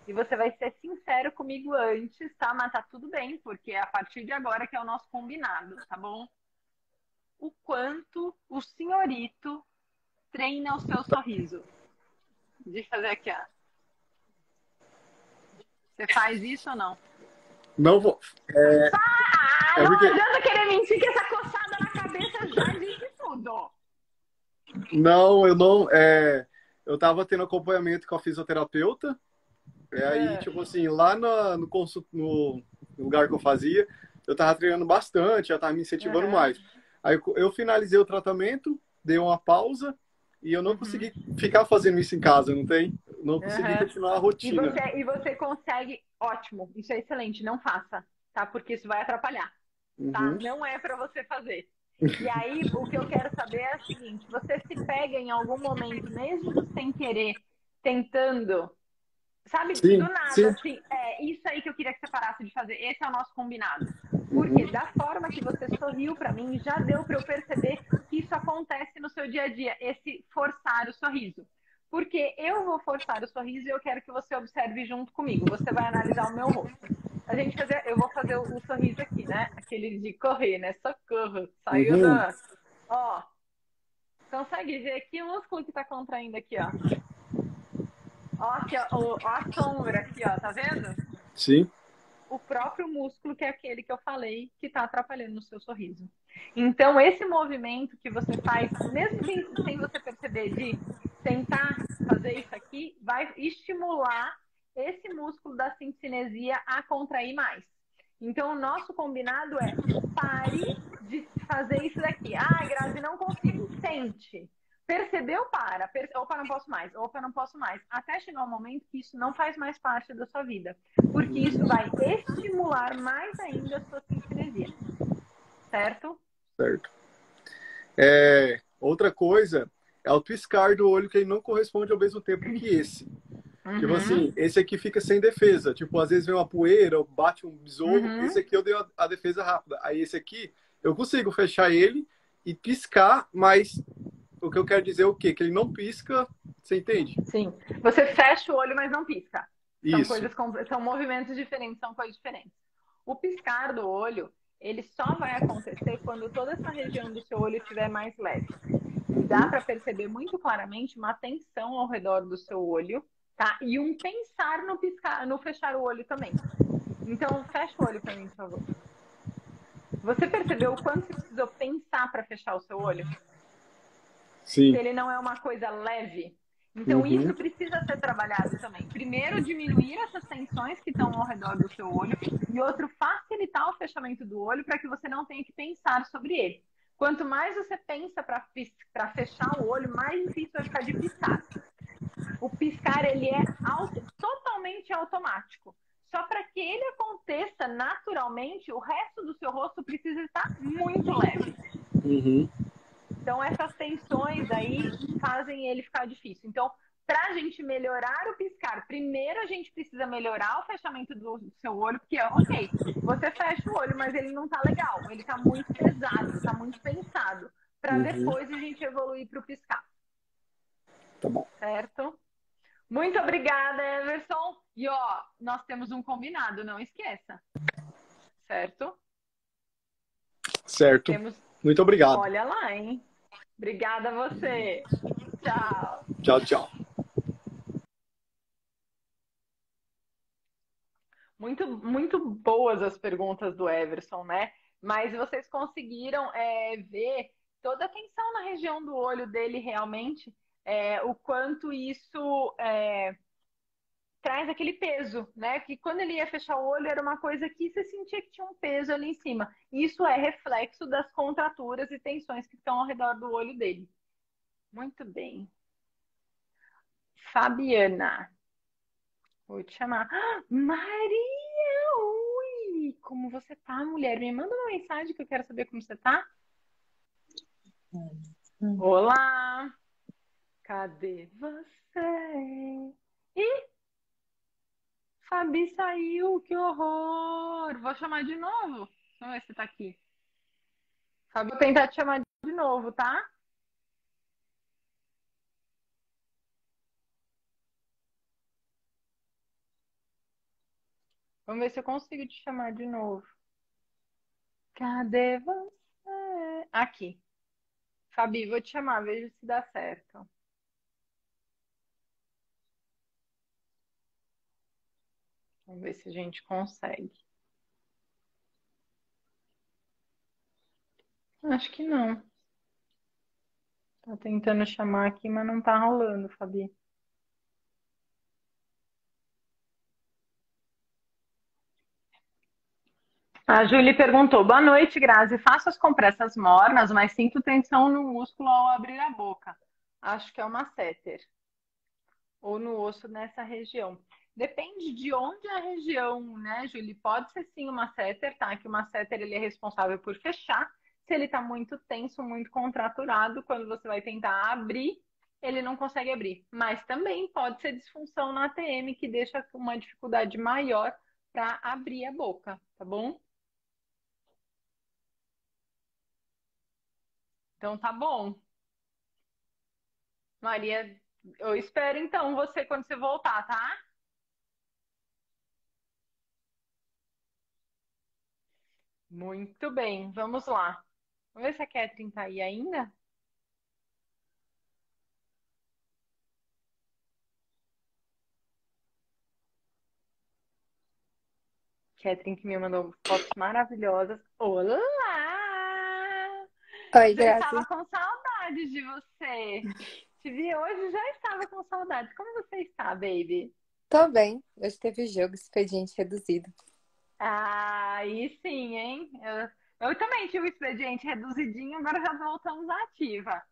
Speaker 2: E você vai ser sincero comigo antes, tá? Mas tá tudo bem, porque é a partir de agora que é o nosso combinado, tá bom? O quanto o senhorito treina o seu sorriso. Deixa eu fazer aqui, ó. Você faz isso ou não?
Speaker 5: Não vou.
Speaker 2: Não
Speaker 5: porque-
Speaker 2: adianta querer mentir que essa coçada na cabeça já disse tudo.
Speaker 5: Não, eu não. Eu tava tendo acompanhamento com a fisioterapeuta. Aí, tipo assim, lá no lugar que eu fazia, eu tava treinando bastante, já tava me incentivando mais. Aí eu finalizei o tratamento, dei uma pausa e eu não consegui ficar fazendo isso em casa, não tem? Não consegui continuar a rotina.
Speaker 2: E você consegue, ótimo, isso é excelente, não faça, tá? Porque isso vai atrapalhar. Tá?
Speaker 5: Uhum.
Speaker 2: Não é para você fazer. E aí, o que eu quero saber é o seguinte: você se pega em algum momento, mesmo sem querer, tentando, sabe,
Speaker 5: Sim,
Speaker 2: do nada,
Speaker 5: sim.
Speaker 2: assim, isso aí que eu queria que você parasse de fazer. Esse é o nosso combinado. Porque da forma que você sorriu para mim, já deu para eu perceber que isso acontece no seu dia a dia, esse forçar o sorriso. Porque eu vou forçar o sorriso e eu quero que você observe junto comigo. Você vai analisar o meu rosto. Eu vou fazer o sorriso aqui, né? Aquele de correr, né? Socorro. Saiu da... Ó. Consegue ver aqui o músculo que tá contraindo aqui, ó. Ó, aqui, ó a sombra aqui, ó. Tá vendo?
Speaker 5: Sim.
Speaker 2: O próprio músculo que é aquele que eu falei que tá atrapalhando o seu sorriso. Então, esse movimento que você faz, mesmo sem você perceber, de tentar fazer isso aqui, vai estimular esse músculo da sincinesia a contrair mais. Então, o nosso combinado é: pare de fazer isso daqui. Ah, Grazi, não consigo. Tente. Percebeu? Para. Opa, não posso mais. Opa, não posso mais. Até chegar um momento que isso não faz mais parte da sua vida. Porque isso vai estimular mais ainda a sua sincinesia. Certo?
Speaker 5: Certo. Outra coisa é o piscar do olho, que ele não corresponde ao mesmo tempo que esse. Tipo assim, esse aqui fica sem defesa. Tipo, às vezes vem uma poeira, bate um besouro. Esse aqui eu dei a defesa rápida. Aí esse aqui, eu consigo fechar ele e piscar, mas o que eu quero dizer é o quê? Que ele não pisca, você entende?
Speaker 2: Sim. Você fecha o olho, mas não pisca.
Speaker 5: Isso.
Speaker 2: São movimentos diferentes, são coisas diferentes. O piscar do olho, ele só vai acontecer quando toda essa região do seu olho estiver mais leve. E dá para perceber muito claramente uma tensão ao redor do seu olho, tá? E um pensar no piscar, no fechar o olho também. Então, fecha o olho para mim, por favor. Você percebeu o quanto você precisou pensar para fechar o seu olho?
Speaker 5: Sim.
Speaker 2: Se ele não é uma coisa leve. Então, isso precisa ser trabalhado também. Primeiro, diminuir essas tensões que estão ao redor do seu olho. E outro, facilitar o fechamento do olho para que você não tenha que pensar sobre ele. Quanto mais você pensa para fechar o olho, mais difícil vai ficar de piscar. O piscar, ele é totalmente automático. Só para que ele aconteça naturalmente, o resto do seu rosto precisa estar muito leve. Então, essas tensões aí fazem ele ficar difícil. Então, para a gente melhorar o piscar, primeiro a gente precisa melhorar o fechamento do seu olho, porque, ok, você fecha o olho, mas ele não tá legal, ele tá muito pesado, tá muito pensado. para
Speaker 5: Uhum.
Speaker 2: depois a gente evoluir para o piscar,
Speaker 5: Tá bom.
Speaker 2: certo? Muito obrigada, Everson. E ó, nós temos um combinado, não esqueça, certo?
Speaker 5: Certo.
Speaker 2: Temos,
Speaker 5: Muito obrigado.
Speaker 2: olha lá, hein? Obrigada a você. Tchau.
Speaker 5: Tchau, tchau.
Speaker 2: Muito boas as perguntas do Everson, né? Mas vocês conseguiram ver toda a tensão na região do olho dele realmente, o quanto isso traz aquele peso, né? Que quando ele ia fechar o olho era uma coisa que você sentia que tinha um peso ali em cima. Isso é reflexo das contraturas e tensões que estão ao redor do olho dele. Muito bem. Fabiana. Vou te chamar. Ah, Maria! Ui! Como você tá, mulher? Me manda uma mensagem que eu quero saber como você tá. Olá! Cadê você? Ih, Fabi saiu, que horror! Vou chamar de novo. Vamos ver se tá aqui. Fabi, vou tentar te chamar de novo, tá? Vamos ver se eu consigo te chamar de novo. Cadê você? Aqui. Fabi, vou te chamar, veja se dá certo. Vamos ver se a gente consegue. Acho que não. Tô tentando chamar aqui, mas não tá rolando, Fabi. A Julie perguntou: boa noite, Grazi. Faço as compressas mornas, mas sinto tensão no músculo ao abrir a boca. Acho que é uma masseter. Ou no osso nessa região. Depende de onde é a região, né, Julie? Pode ser sim uma masseter, tá? Que o masseter ele é responsável por fechar. Se ele tá muito tenso, muito contraturado, quando você vai tentar abrir, ele não consegue abrir. Mas também pode ser disfunção na ATM, que deixa uma dificuldade maior para abrir a boca, tá bom? Então tá bom. Maria, eu espero então você quando você voltar, tá? Muito bem, vamos lá. Vamos ver se a Catherine tá aí ainda. Catherine que me mandou fotos maravilhosas. Olá!
Speaker 6: Oi,
Speaker 2: Já estava
Speaker 6: Grazi.
Speaker 2: com saudades de você. Te vi hoje, já estava com saudades. Como você está, baby?
Speaker 6: Tô bem. Hoje teve jogo, expediente reduzido.
Speaker 2: Ah, aí sim, hein? Eu também tive o expediente reduzidinho, agora já voltamos à ativa.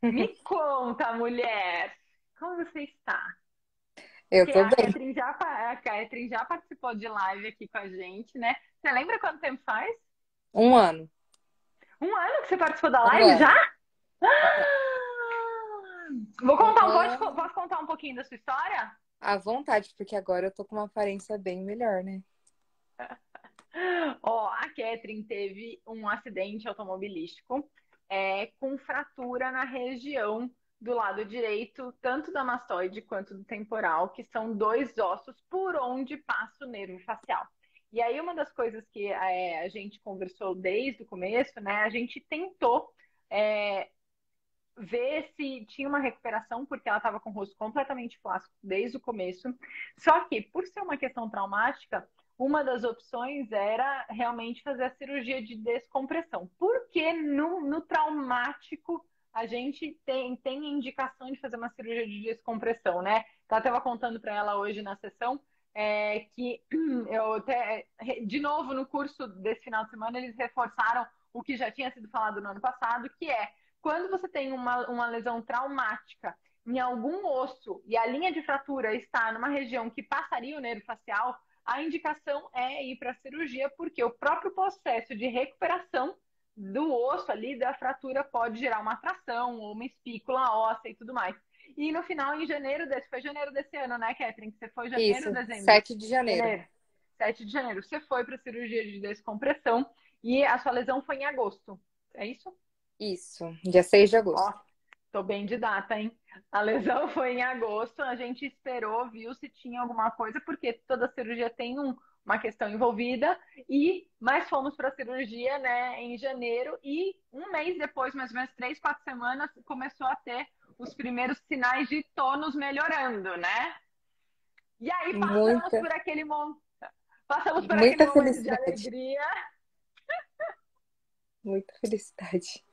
Speaker 2: Me conta, mulher, como você está?
Speaker 6: Eu
Speaker 2: Que
Speaker 6: tô
Speaker 2: a
Speaker 6: bem.
Speaker 2: Catherine já participou de live aqui com a gente, né? Você lembra quanto tempo faz?
Speaker 6: Um ano.
Speaker 2: Um ano que você participou da
Speaker 6: Um
Speaker 2: live já?
Speaker 6: ano.
Speaker 2: Vou
Speaker 6: Um
Speaker 2: contar,
Speaker 6: ano.
Speaker 2: posso contar um pouquinho da sua história?
Speaker 6: À vontade, porque agora eu tô com uma aparência bem melhor, né?
Speaker 2: Ó, a Catherine teve um acidente automobilístico com fratura na região do lado direito, tanto da mastoide quanto do temporal, que são dois ossos por onde passa o nervo facial. E aí, uma das coisas que a gente conversou desde o começo, né? A gente tentou ver se tinha uma recuperação, porque ela estava com o rosto completamente plástico desde o começo. Só que, por ser uma questão traumática, uma das opções era realmente fazer a cirurgia de descompressão. Porque no traumático a gente tem indicação de fazer uma cirurgia de descompressão, né? Eu estava contando para ela hoje na sessão que eu até, de novo, no curso desse final de semana, eles reforçaram o que já tinha sido falado no ano passado, que é quando você tem uma lesão traumática em algum osso e a linha de fratura está numa região que passaria o nervo facial, a indicação é ir para a cirurgia, porque o próprio processo de recuperação do osso ali, da fratura, pode gerar uma atração ou uma espícula óssea e tudo mais. E no final, em janeiro foi janeiro desse ano, né, Catherine? Você foi janeiro,
Speaker 6: Isso,
Speaker 2: dezembro?
Speaker 6: 7 de janeiro.
Speaker 2: Janeiro. 7 de janeiro. Você foi para a cirurgia de descompressão e a sua lesão foi em agosto. É isso?
Speaker 6: Isso, dia 6 de
Speaker 2: Ó,
Speaker 6: agosto.
Speaker 2: tô bem de data, hein? A lesão foi em agosto, a gente esperou, viu se tinha alguma coisa, porque toda cirurgia tem uma questão envolvida, mas fomos para a cirurgia, né, em janeiro, e um mês depois, mais ou menos 3, 4 semanas, começou a ter os primeiros sinais de tônus melhorando, né? E aí
Speaker 6: Muita,
Speaker 2: passamos por aquele
Speaker 6: muita
Speaker 2: momento de
Speaker 6: felicidade.
Speaker 2: alegria.
Speaker 6: Muita felicidade.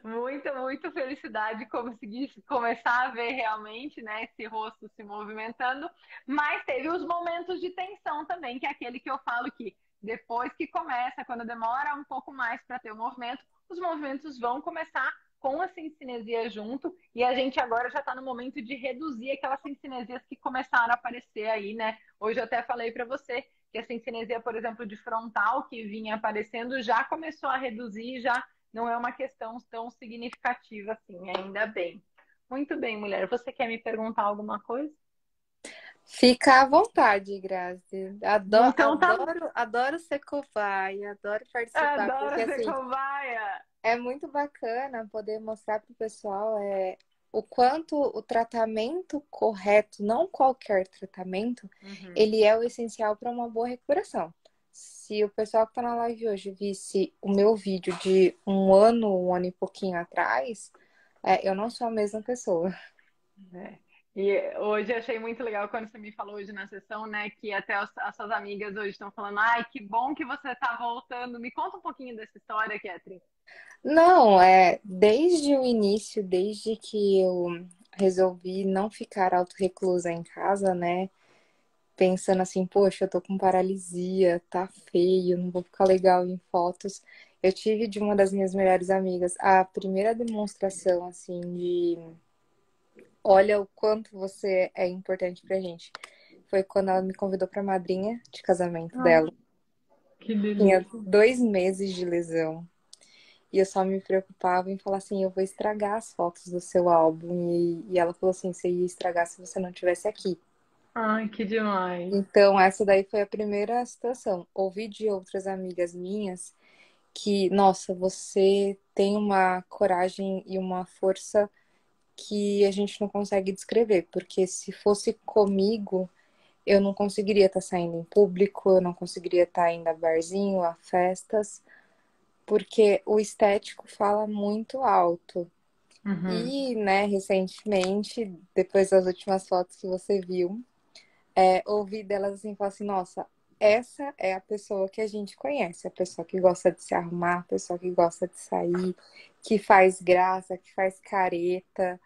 Speaker 2: Muita felicidade conseguir começar a ver realmente, né, esse rosto se movimentando, mas teve os momentos de tensão também, que é aquele que eu falo que depois que começa, quando demora um pouco mais para ter o movimento, os movimentos vão começar com a cincinesia junto, e a gente agora já está no momento de reduzir aquelas cincinesias que começaram a aparecer aí, né? Hoje eu até falei para você que a cincinesia, por exemplo, de frontal que vinha aparecendo já começou a reduzir, já não é uma questão tão significativa assim, ainda bem. Muito bem, mulher. Você quer me perguntar alguma coisa?
Speaker 6: Fica à vontade, Grazi. Adoro,
Speaker 2: Então tá.
Speaker 6: adoro, adoro ser cobaia, adoro participar, porque
Speaker 2: Adoro ser
Speaker 6: assim,
Speaker 2: cobaia.
Speaker 6: é muito bacana poder mostrar para o pessoal o quanto o tratamento correto, não qualquer tratamento, ele é o essencial para uma boa recuperação. Se o pessoal que está na live hoje visse o meu vídeo de um ano e pouquinho atrás, eu não sou a mesma pessoa.
Speaker 2: É. E hoje eu achei muito legal quando você me falou hoje na sessão, né, que até as suas amigas hoje estão falando, ai, que bom que você está voltando. Me conta um pouquinho dessa história, Catherine.
Speaker 6: Não, desde o início, desde que eu resolvi não ficar auto-reclusa em casa, né? Pensando assim, poxa, eu tô com paralisia, tá feio, não vou ficar legal em fotos. Eu tive de uma das minhas melhores amigas a primeira demonstração, assim, de olha o quanto você é importante pra gente. Foi quando ela me convidou pra madrinha de casamento dela.
Speaker 2: Que
Speaker 6: Tinha
Speaker 2: delícia.
Speaker 6: 2 meses de lesão. E eu só me preocupava em falar assim, eu vou estragar as fotos do seu álbum. E ela falou assim, você ia estragar se você não estivesse aqui.
Speaker 2: Ai, que demais.
Speaker 6: Então, essa daí foi a primeira situação. Ouvi de outras amigas minhas que, nossa, você tem uma coragem e uma força que a gente não consegue descrever, porque se fosse comigo, eu não conseguiria estar saindo em público, eu não conseguiria estar indo a barzinho, a festas, porque o estético fala muito alto. E, né, recentemente, depois das últimas fotos que você viu, ouvi delas assim, falar assim, nossa, essa é a pessoa que a gente conhece, a pessoa que gosta de se arrumar, a pessoa que gosta de sair, que faz graça, que faz careta.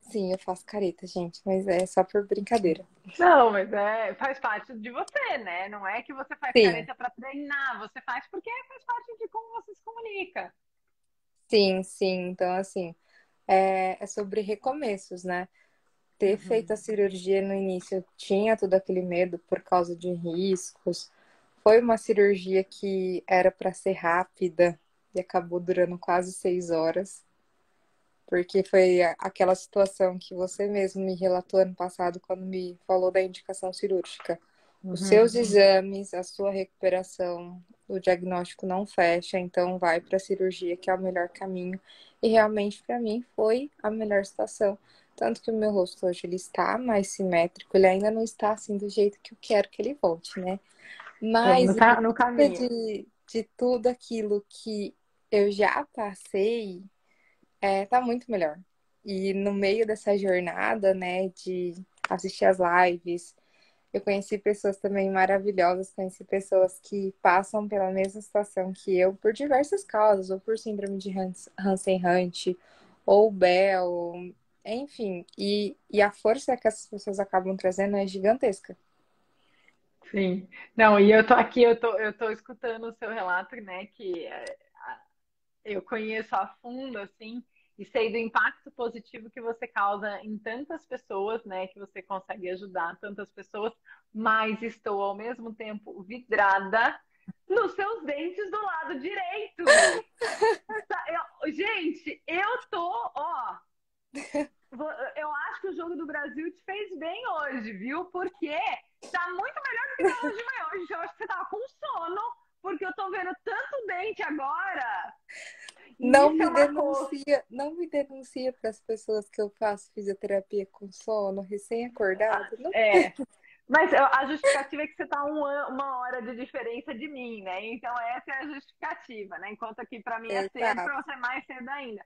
Speaker 6: Sim, eu faço careta, gente, mas é só por brincadeira.
Speaker 2: Não, mas faz parte de você, né? Não é que você faz
Speaker 6: Sim,
Speaker 2: careta para treinar, você faz porque faz parte de como você se comunica.
Speaker 6: sim, sim. Então, assim, é sobre recomeços, né? Ter feito a cirurgia no início, eu tinha todo aquele medo por causa de riscos. Foi uma cirurgia que era para ser rápida e acabou durando quase 6 horas, porque foi aquela situação que você mesmo me relatou ano passado quando me falou da indicação cirúrgica. Os seus exames, a sua recuperação, o diagnóstico não fecha, então vai para a cirurgia, que é o melhor caminho. E realmente, para mim, foi a melhor situação. Tanto que o meu rosto hoje ele está mais simétrico, ele ainda não está assim do jeito que eu quero que ele volte, né? Mas em
Speaker 2: No
Speaker 6: vista
Speaker 2: caminho.
Speaker 6: de tudo aquilo que eu já passei, tá muito melhor. E no meio dessa jornada, né, de assistir as lives, eu conheci pessoas também maravilhosas, conheci pessoas que passam pela mesma situação que eu, por diversas causas, ou por síndrome de Hansen-Hunt, ou Bell, enfim. E a força que essas pessoas acabam trazendo é gigantesca.
Speaker 2: Sim. Não, e eu tô aqui, eu tô escutando o seu relato, né, que eu conheço a fundo, assim, e sei do impacto positivo que você causa em tantas pessoas, né, que você consegue ajudar tantas pessoas, mas estou ao mesmo tempo vidrada nos seus dentes do lado direito. Gente, eu tô, ó, eu acho que o Jogo do Brasil te fez bem hoje, viu? Porque tá muito melhor do que tava hoje de manhã. Hoje eu acho que você tava com sono, porque eu tô vendo tanto dente agora.
Speaker 6: Não
Speaker 2: Isso é
Speaker 6: me
Speaker 2: uma coisa.
Speaker 6: denuncia, não me denuncia para as pessoas que eu faço fisioterapia com sono, recém-acordada. Não.
Speaker 2: É. Mas a justificativa é que você está uma hora de diferença de mim, né? Então essa é a justificativa, né? Enquanto aqui para mim é cedo,
Speaker 6: Exato.
Speaker 2: para você é mais cedo ainda.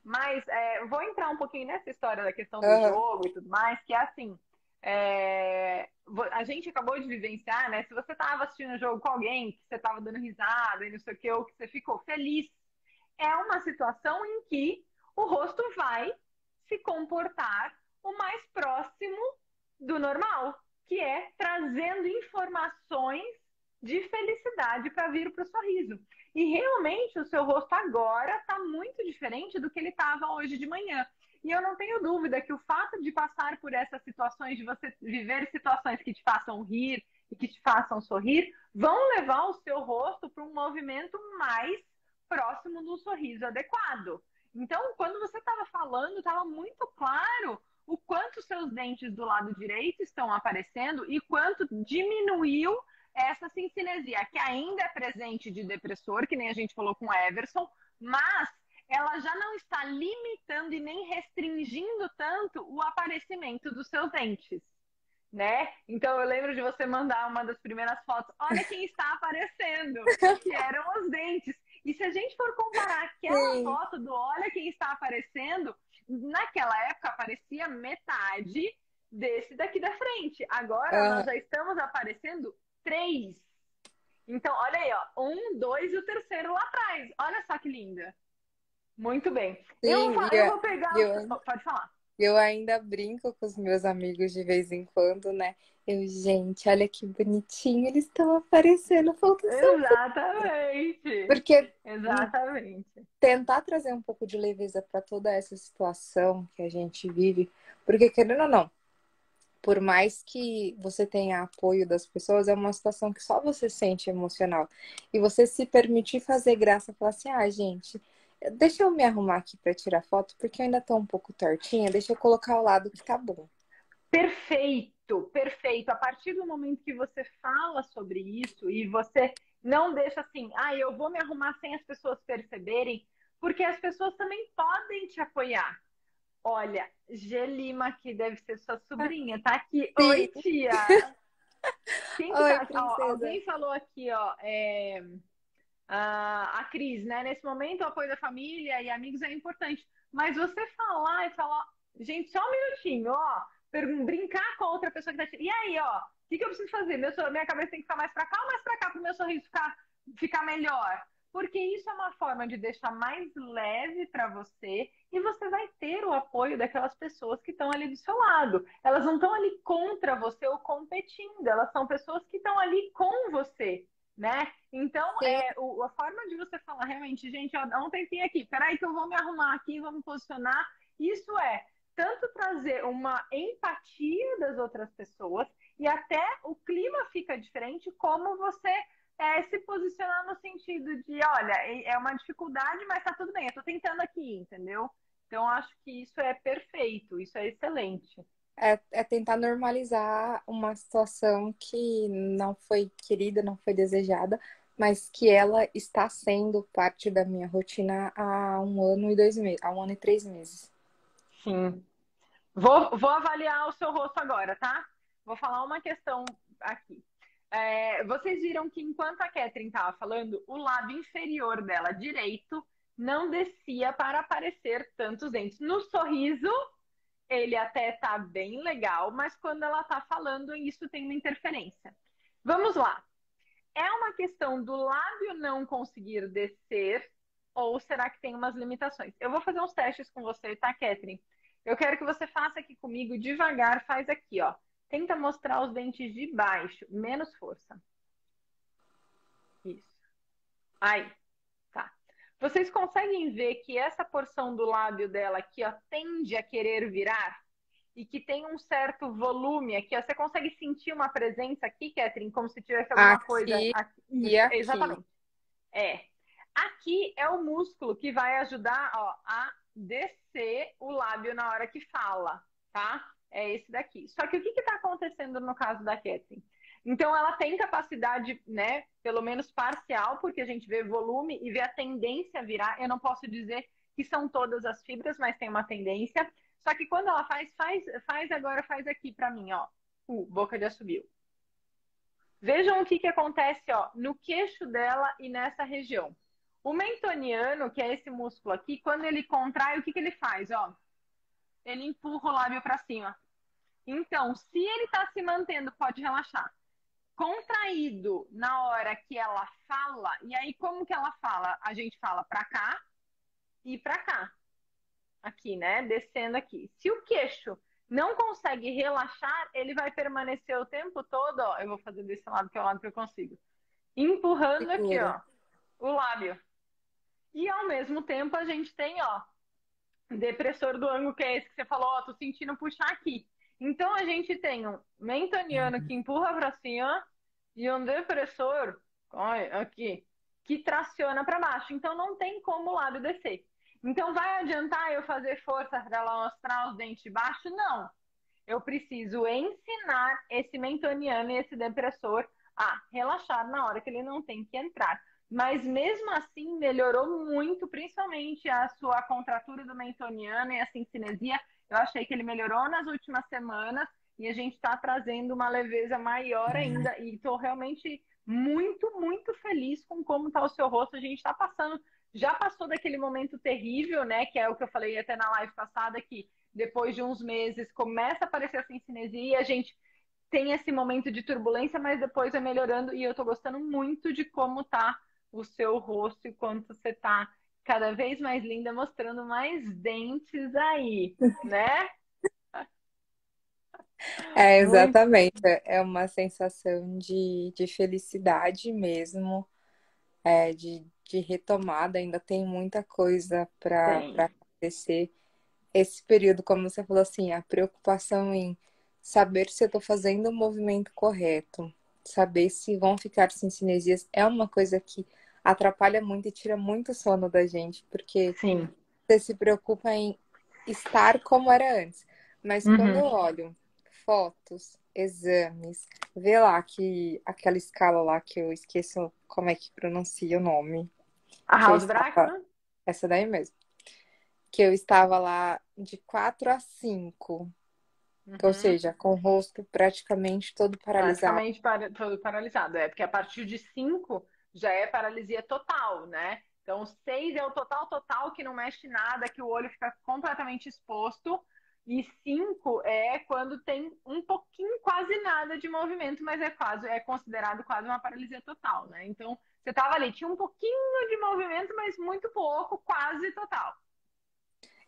Speaker 2: Mas vou entrar um pouquinho nessa história da questão do
Speaker 6: Aham.
Speaker 2: jogo e tudo mais, que é assim, a gente acabou de vivenciar, né? Se você estava assistindo o jogo com alguém, que você estava dando risada e não sei o que, ou que você ficou feliz, é uma situação em que o rosto vai se comportar o mais próximo do normal, que é trazendo informações de felicidade para vir para o sorriso. E realmente o seu rosto agora está muito diferente do que ele estava hoje de manhã. E eu não tenho dúvida que o fato de passar por essas situações, de você viver situações que te façam rir e que te façam sorrir, vão levar o seu rosto para um movimento mais próximo do sorriso adequado. Então, quando você estava falando, estava muito claro o quanto seus dentes do lado direito estão aparecendo e quanto diminuiu essa cincinesia, que ainda é presente de depressor, que nem a gente falou com o Everson, mas ela já não está limitando e nem restringindo tanto o aparecimento dos seus dentes, né? Então eu lembro de você mandar uma das primeiras fotos, olha quem está aparecendo, que eram os dentes. E se a gente for comparar aquela
Speaker 6: Sim.
Speaker 2: foto do olha quem está aparecendo, naquela época aparecia metade desse daqui da frente. Agora nós já estamos aparecendo 3. Então, olha aí, ó. 1, 2 e o terceiro lá atrás. Olha só que linda. Muito bem.
Speaker 6: Sim,
Speaker 2: Eu vou pegar. Pode falar.
Speaker 6: Eu ainda brinco com os meus amigos de vez em quando, né? Gente, olha que bonitinho, eles estão aparecendo, falta só.
Speaker 2: Exatamente.
Speaker 6: Porque
Speaker 2: Exatamente.
Speaker 6: tentar trazer um pouco de leveza para toda essa situação que a gente vive, porque querendo ou não, por mais que você tenha apoio das pessoas, é uma situação que só você sente emocional. E você se permitir fazer graça, falar assim, gente, deixa eu me arrumar aqui para tirar foto, porque eu ainda tô um pouco tortinha, deixa eu colocar ao lado que tá bom.
Speaker 2: Perfeito, perfeito. A partir do momento que você fala sobre isso e você não deixa assim, eu vou me arrumar sem as pessoas perceberem, porque as pessoas também podem te apoiar. Olha, Gelima, que deve ser sua sobrinha, tá aqui.
Speaker 6: Sim.
Speaker 2: Oi, tia. Quem que
Speaker 6: Oi,
Speaker 2: tá?
Speaker 6: princesa.
Speaker 2: Alguém falou aqui, ó, a Cris, né? Nesse momento, o apoio da família e amigos é importante. Mas você falar e falar, gente, só um minutinho, ó, brincar com a outra pessoa que tá. E aí, ó, o que eu preciso fazer? Minha cabeça tem que ficar mais pra cá ou mais pra cá para o meu sorriso ficar melhor? Porque isso é uma forma de deixar mais leve para você e você vai ter o apoio daquelas pessoas que estão ali do seu lado. Elas não estão ali contra você ou competindo, elas são pessoas que estão ali com você, né? Então, a forma de você falar realmente, gente, ó, dá um tempinho aqui, peraí que eu vou me arrumar aqui, vou me posicionar. Isso tanto trazer uma empatia das outras pessoas e até o clima fica diferente, como você se posicionar no sentido de, olha, é uma dificuldade, mas tá tudo bem, eu tô tentando aqui, entendeu? Então, acho que isso é perfeito, isso é excelente.
Speaker 6: É tentar normalizar uma situação que não foi querida, não foi desejada, mas que ela está sendo parte da minha rotina há 1 ano e 2 meses, há 1 ano e 3 meses.
Speaker 2: Sim. Vou avaliar o seu rosto agora, tá? Vou falar uma questão aqui. Vocês viram que enquanto a Catherine estava falando, o lábio inferior dela direito não descia para aparecer tantos dentes. No sorriso, ele até tá bem legal, mas quando ela tá falando, isso tem uma interferência. Vamos lá. É uma questão do lábio não conseguir descer ou será que tem umas limitações? Eu vou fazer uns testes com você, tá, Catherine? Eu quero que você faça aqui comigo devagar, faz aqui, ó. Tenta mostrar os dentes de baixo, menos força. Isso. Aí, tá. Vocês conseguem ver que essa porção do lábio dela aqui, ó, tende a querer virar? E que tem um certo volume aqui, ó. Você consegue sentir uma presença aqui, Catherine, como se tivesse alguma coisa aqui?
Speaker 6: E aqui.
Speaker 2: Exatamente. Aqui é o músculo que vai ajudar, ó, a descer o lábio na hora que fala, tá? É esse daqui. Só que o que está acontecendo no caso da Catherine? Então, ela tem capacidade, né, pelo menos parcial, porque a gente vê volume e vê a tendência a virar. Eu não posso dizer que são todas as fibras, mas tem uma tendência. Só que quando ela faz agora, faz aqui pra mim, ó. Boca de assobio. Vejam o que acontece, ó, no queixo dela e nessa região. O mentoniano, que é esse músculo aqui, quando ele contrai, o que ele faz, ó? Ele empurra o lábio pra cima. Então, se ele tá se mantendo, pode relaxar. Contraído na hora que ela fala, e aí como que ela fala? A gente fala pra cá e pra cá. Aqui, né? Descendo aqui. Se o queixo não consegue relaxar, ele vai permanecer o tempo todo, ó. Eu vou fazer desse lado, que é o lado que eu consigo. Empurrando aqui,
Speaker 6: Segura.
Speaker 2: ó, o lábio. E ao mesmo tempo a gente tem, ó, depressor do ângulo, que é esse que você falou, ó, tô sentindo puxar aqui. Então a gente tem um mentoniano que empurra pra cima e um depressor, olha, aqui, que traciona para baixo. Então não tem como o lábio descer. Então vai adiantar eu fazer força para ela mostrar os dentes de baixo? Não. Eu preciso ensinar esse mentoniano e esse depressor a relaxar na hora que ele não tem que entrar. Mas mesmo assim melhorou muito, principalmente a sua contratura do mentoniano e a sincinesia. Eu achei que ele melhorou nas últimas semanas e a gente está trazendo uma leveza maior ainda. E estou realmente muito, muito feliz com como está o seu rosto. A gente está passando, já passou daquele momento terrível, né? Que é o que eu falei até na live passada, que depois de uns meses começa a aparecer a sincinesia e a gente tem esse momento de turbulência, mas depois vai melhorando e eu tô gostando muito de como tá o seu rosto e quanto você tá cada vez mais linda, mostrando mais dentes aí, né?
Speaker 6: É,
Speaker 2: Muito
Speaker 6: exatamente. É uma sensação de felicidade mesmo, de retomada. Ainda tem muita coisa para
Speaker 2: bem.
Speaker 6: acontecer. Esse período, como você falou assim, a preocupação em saber se eu estou fazendo o movimento correto, saber se vão ficar sincinesias, é uma coisa que atrapalha muito e tira muito sono da gente, porque
Speaker 2: Sim.
Speaker 6: você se preocupa em estar como era antes. Mas quando eu olho fotos, exames, vê lá que aquela escala lá que eu esqueço como é que pronuncia o nome,
Speaker 2: A
Speaker 6: que eu
Speaker 2: House
Speaker 6: estava,
Speaker 2: Brackman?
Speaker 6: essa daí mesmo, que eu estava lá de 4 a 5, ou seja, com o rosto praticamente todo paralisado.
Speaker 2: Praticamente todo paralisado. É, porque a partir de 5 já é paralisia total, né? Então, 6 é o total, que não mexe nada, que o olho fica completamente exposto. E 5 é quando tem um pouquinho, quase nada de movimento, mas é considerado quase uma paralisia total, né? Então, você tava ali, tinha um pouquinho de movimento, mas muito pouco, quase total.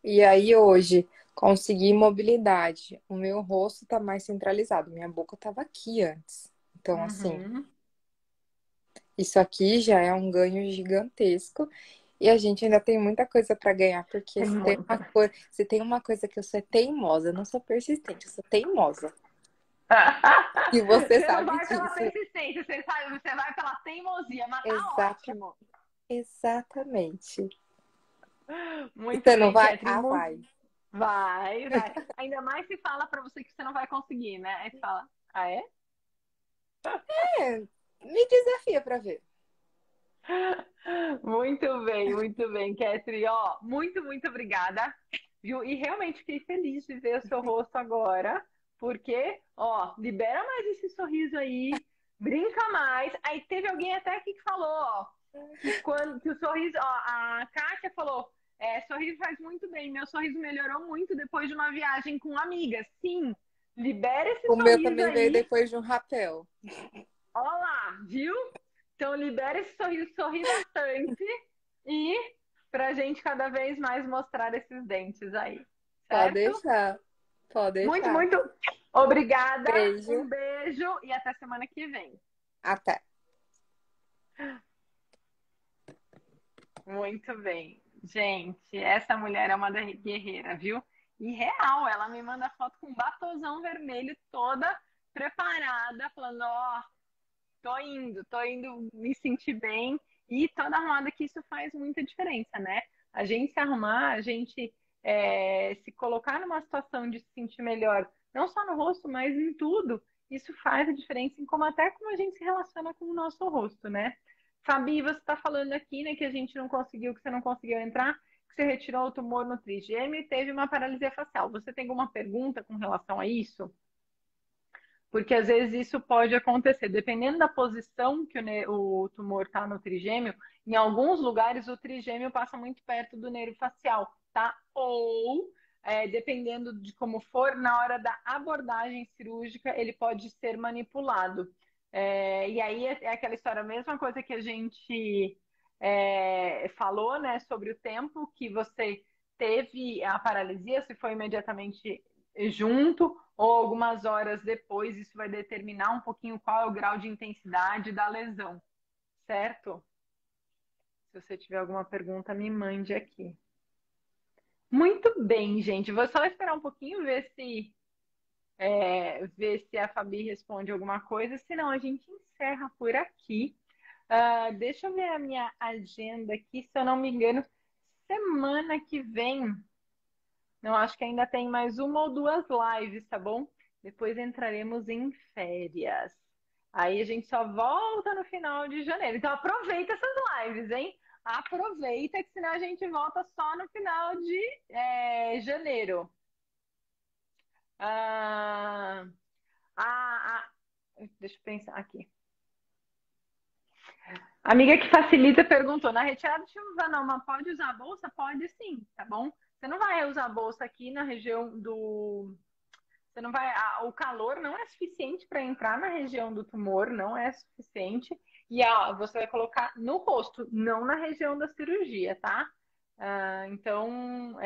Speaker 6: E aí hoje consegui mobilidade. O meu rosto tá mais centralizado. Minha boca tava aqui antes. Então, assim, isso aqui já é um ganho gigantesco. E a gente ainda tem muita coisa para ganhar, porque
Speaker 2: Tem muita.
Speaker 6: se tem uma coisa que eu sou teimosa, eu não sou persistente, eu sou teimosa. E você
Speaker 2: Você não
Speaker 6: sabe
Speaker 2: vai pela
Speaker 6: disso.
Speaker 2: persistência, você vai pela teimosia, mas tá
Speaker 6: Exata,
Speaker 2: ótimo.
Speaker 6: exatamente.
Speaker 2: Muito
Speaker 6: Você não
Speaker 2: bem,
Speaker 6: vai?
Speaker 2: Catherine.
Speaker 6: Ah, vai.
Speaker 2: Vai. Ainda mais se fala pra você que você não vai conseguir, né? Aí você fala, ah, é?
Speaker 6: É, me desafia para ver.
Speaker 2: Muito bem, Catherine. Ó, muito, muito obrigada. Viu? E realmente fiquei feliz de ver o seu rosto agora, porque, ó, libera mais esse sorriso aí, brinca mais. Aí teve alguém até aqui que falou, ó, que o sorriso, ó, a Kátia falou, sorriso faz muito bem. Meu sorriso melhorou muito depois de uma viagem com amigas. Sim, libera esse
Speaker 6: O meu
Speaker 2: sorriso
Speaker 6: também veio
Speaker 2: aí.
Speaker 6: depois de um rapel.
Speaker 2: Ó lá, viu? Então libera esse sorriso, sorri bastante e pra gente cada vez mais mostrar esses dentes aí,
Speaker 6: Pode
Speaker 2: certo?
Speaker 6: deixar. Pode
Speaker 2: Muito,
Speaker 6: deixar.
Speaker 2: muito obrigada.
Speaker 6: Beijo.
Speaker 2: Um beijo e até semana que vem.
Speaker 6: Até.
Speaker 2: Muito bem. Gente, essa mulher é uma guerreira, viu? E real, ela me manda foto com um batonzão vermelho, toda preparada, falando, ó, tô indo me sentir bem e toda arrumada, que isso faz muita diferença, né? A gente se arrumar, a gente se colocar numa situação de se sentir melhor, não só no rosto, mas em tudo. isso faz a diferença em até como a gente se relaciona com o nosso rosto, né? Fabi, você está falando aqui, né, que a gente não conseguiu, que você não conseguiu entrar, que você retirou o tumor no trigêmeo e teve uma paralisia facial. Você tem alguma pergunta com relação a isso? Porque às vezes isso pode acontecer, dependendo da posição que o tumor está no trigêmeo, em alguns lugares o trigêmeo passa muito perto do nervo facial, tá? Ou, dependendo de como for, na hora da abordagem cirúrgica, ele pode ser manipulado. E aí é aquela história, a mesma coisa que a gente falou, né, sobre o tempo que você teve a paralisia, se foi imediatamente junto ou algumas horas depois, isso vai determinar um pouquinho qual é o grau de intensidade da lesão, certo? Se você tiver alguma pergunta, me mande aqui. Muito bem, gente. Vou só esperar um pouquinho, ver se a Fabi responde alguma coisa, senão a gente encerra por aqui. Deixa eu ver a minha agenda aqui, se eu não me engano, semana que vem. Não, acho que ainda tem mais uma ou duas lives, tá bom? Depois entraremos em férias. Aí a gente só volta no final de janeiro. Então aproveita essas lives, hein? Aproveita, que senão a gente volta só no final de janeiro. Deixa eu pensar aqui. A amiga que facilita perguntou, na retirada de melanoma, pode usar a bolsa? Pode sim, tá bom? Você não vai usar a bolsa aqui na região do... Você não vai... O calor não é suficiente para entrar na região do tumor, não é suficiente. E você vai colocar no rosto, não na região da cirurgia, tá? Então,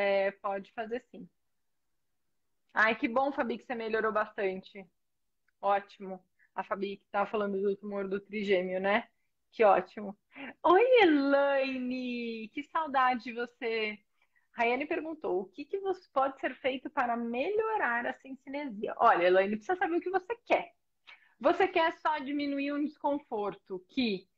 Speaker 2: pode fazer sim. Ai, que bom, Fabi, que você melhorou bastante. Ótimo. A Fabi que estava falando do tumor do trigêmeo, né? Que ótimo. Oi, Elaine! Que saudade de você. Raiane perguntou, o que pode ser feito para melhorar a cincinesia? Olha, Elaine, precisa saber o que você quer. Você quer só diminuir um desconforto que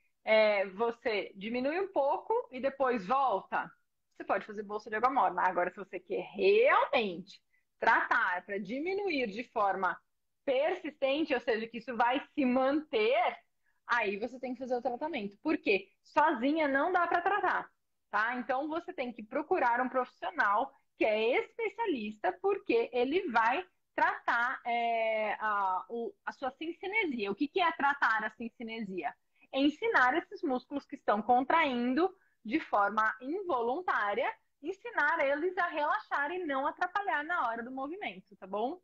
Speaker 2: você diminui um pouco e depois volta? Você pode fazer bolsa de água morna. Agora, se você quer realmente tratar para diminuir de forma persistente, ou seja, que isso vai se manter, aí você tem que fazer o tratamento. Por quê? Sozinha não dá para tratar, tá? Então você tem que procurar um profissional que é especialista, porque ele vai tratar a sua cincinesia. O que é tratar a cincinesia? É ensinar esses músculos que estão contraindo de forma involuntária, ensinar eles a relaxar e não atrapalhar na hora do movimento, tá bom?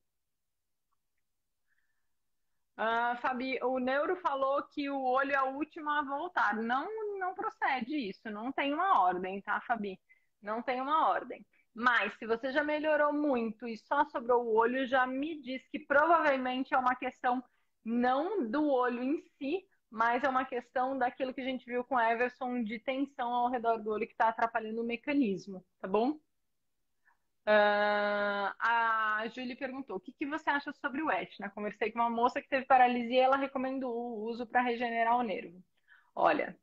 Speaker 2: Fabi, o neuro falou que o olho é o último a voltar. Não procede isso, não tem uma ordem, tá, Fabi? Não tem uma ordem. Mas se você já melhorou muito e só sobrou o olho, já me diz que provavelmente é uma questão não do olho em si, mas é uma questão daquilo que a gente viu com a Everson de tensão ao redor do olho que está atrapalhando o mecanismo, tá bom? A Julie perguntou, o que você acha sobre o Etna? Conversei com uma moça que teve paralisia e ela recomendou o uso para regenerar o nervo. Olha,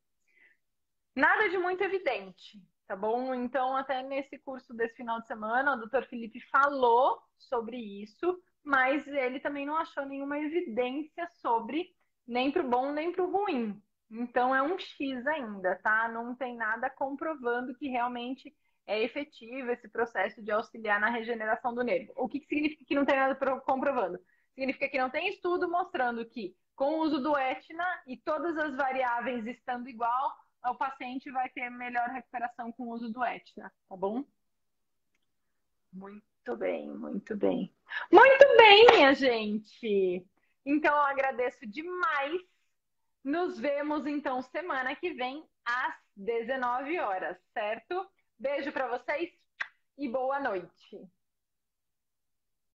Speaker 2: nada de muito evidente, tá bom? Então, até nesse curso desse final de semana, o Dr. Felipe falou sobre isso, mas ele também não achou nenhuma evidência sobre nem para o bom nem para o ruim. Então, é um X ainda, tá? Não tem nada comprovando que realmente é efetivo esse processo de auxiliar na regeneração do nervo. O que significa que não tem nada comprovando? Significa que não tem estudo mostrando que, com o uso do Etna e todas as variáveis estando igual, o paciente vai ter melhor recuperação com o uso do Etna, tá bom? Muito bem, muito bem. Muito bem, minha gente! Então, eu agradeço demais. Nos vemos, então, semana que vem, às 19 horas, certo? Beijo para vocês e boa noite.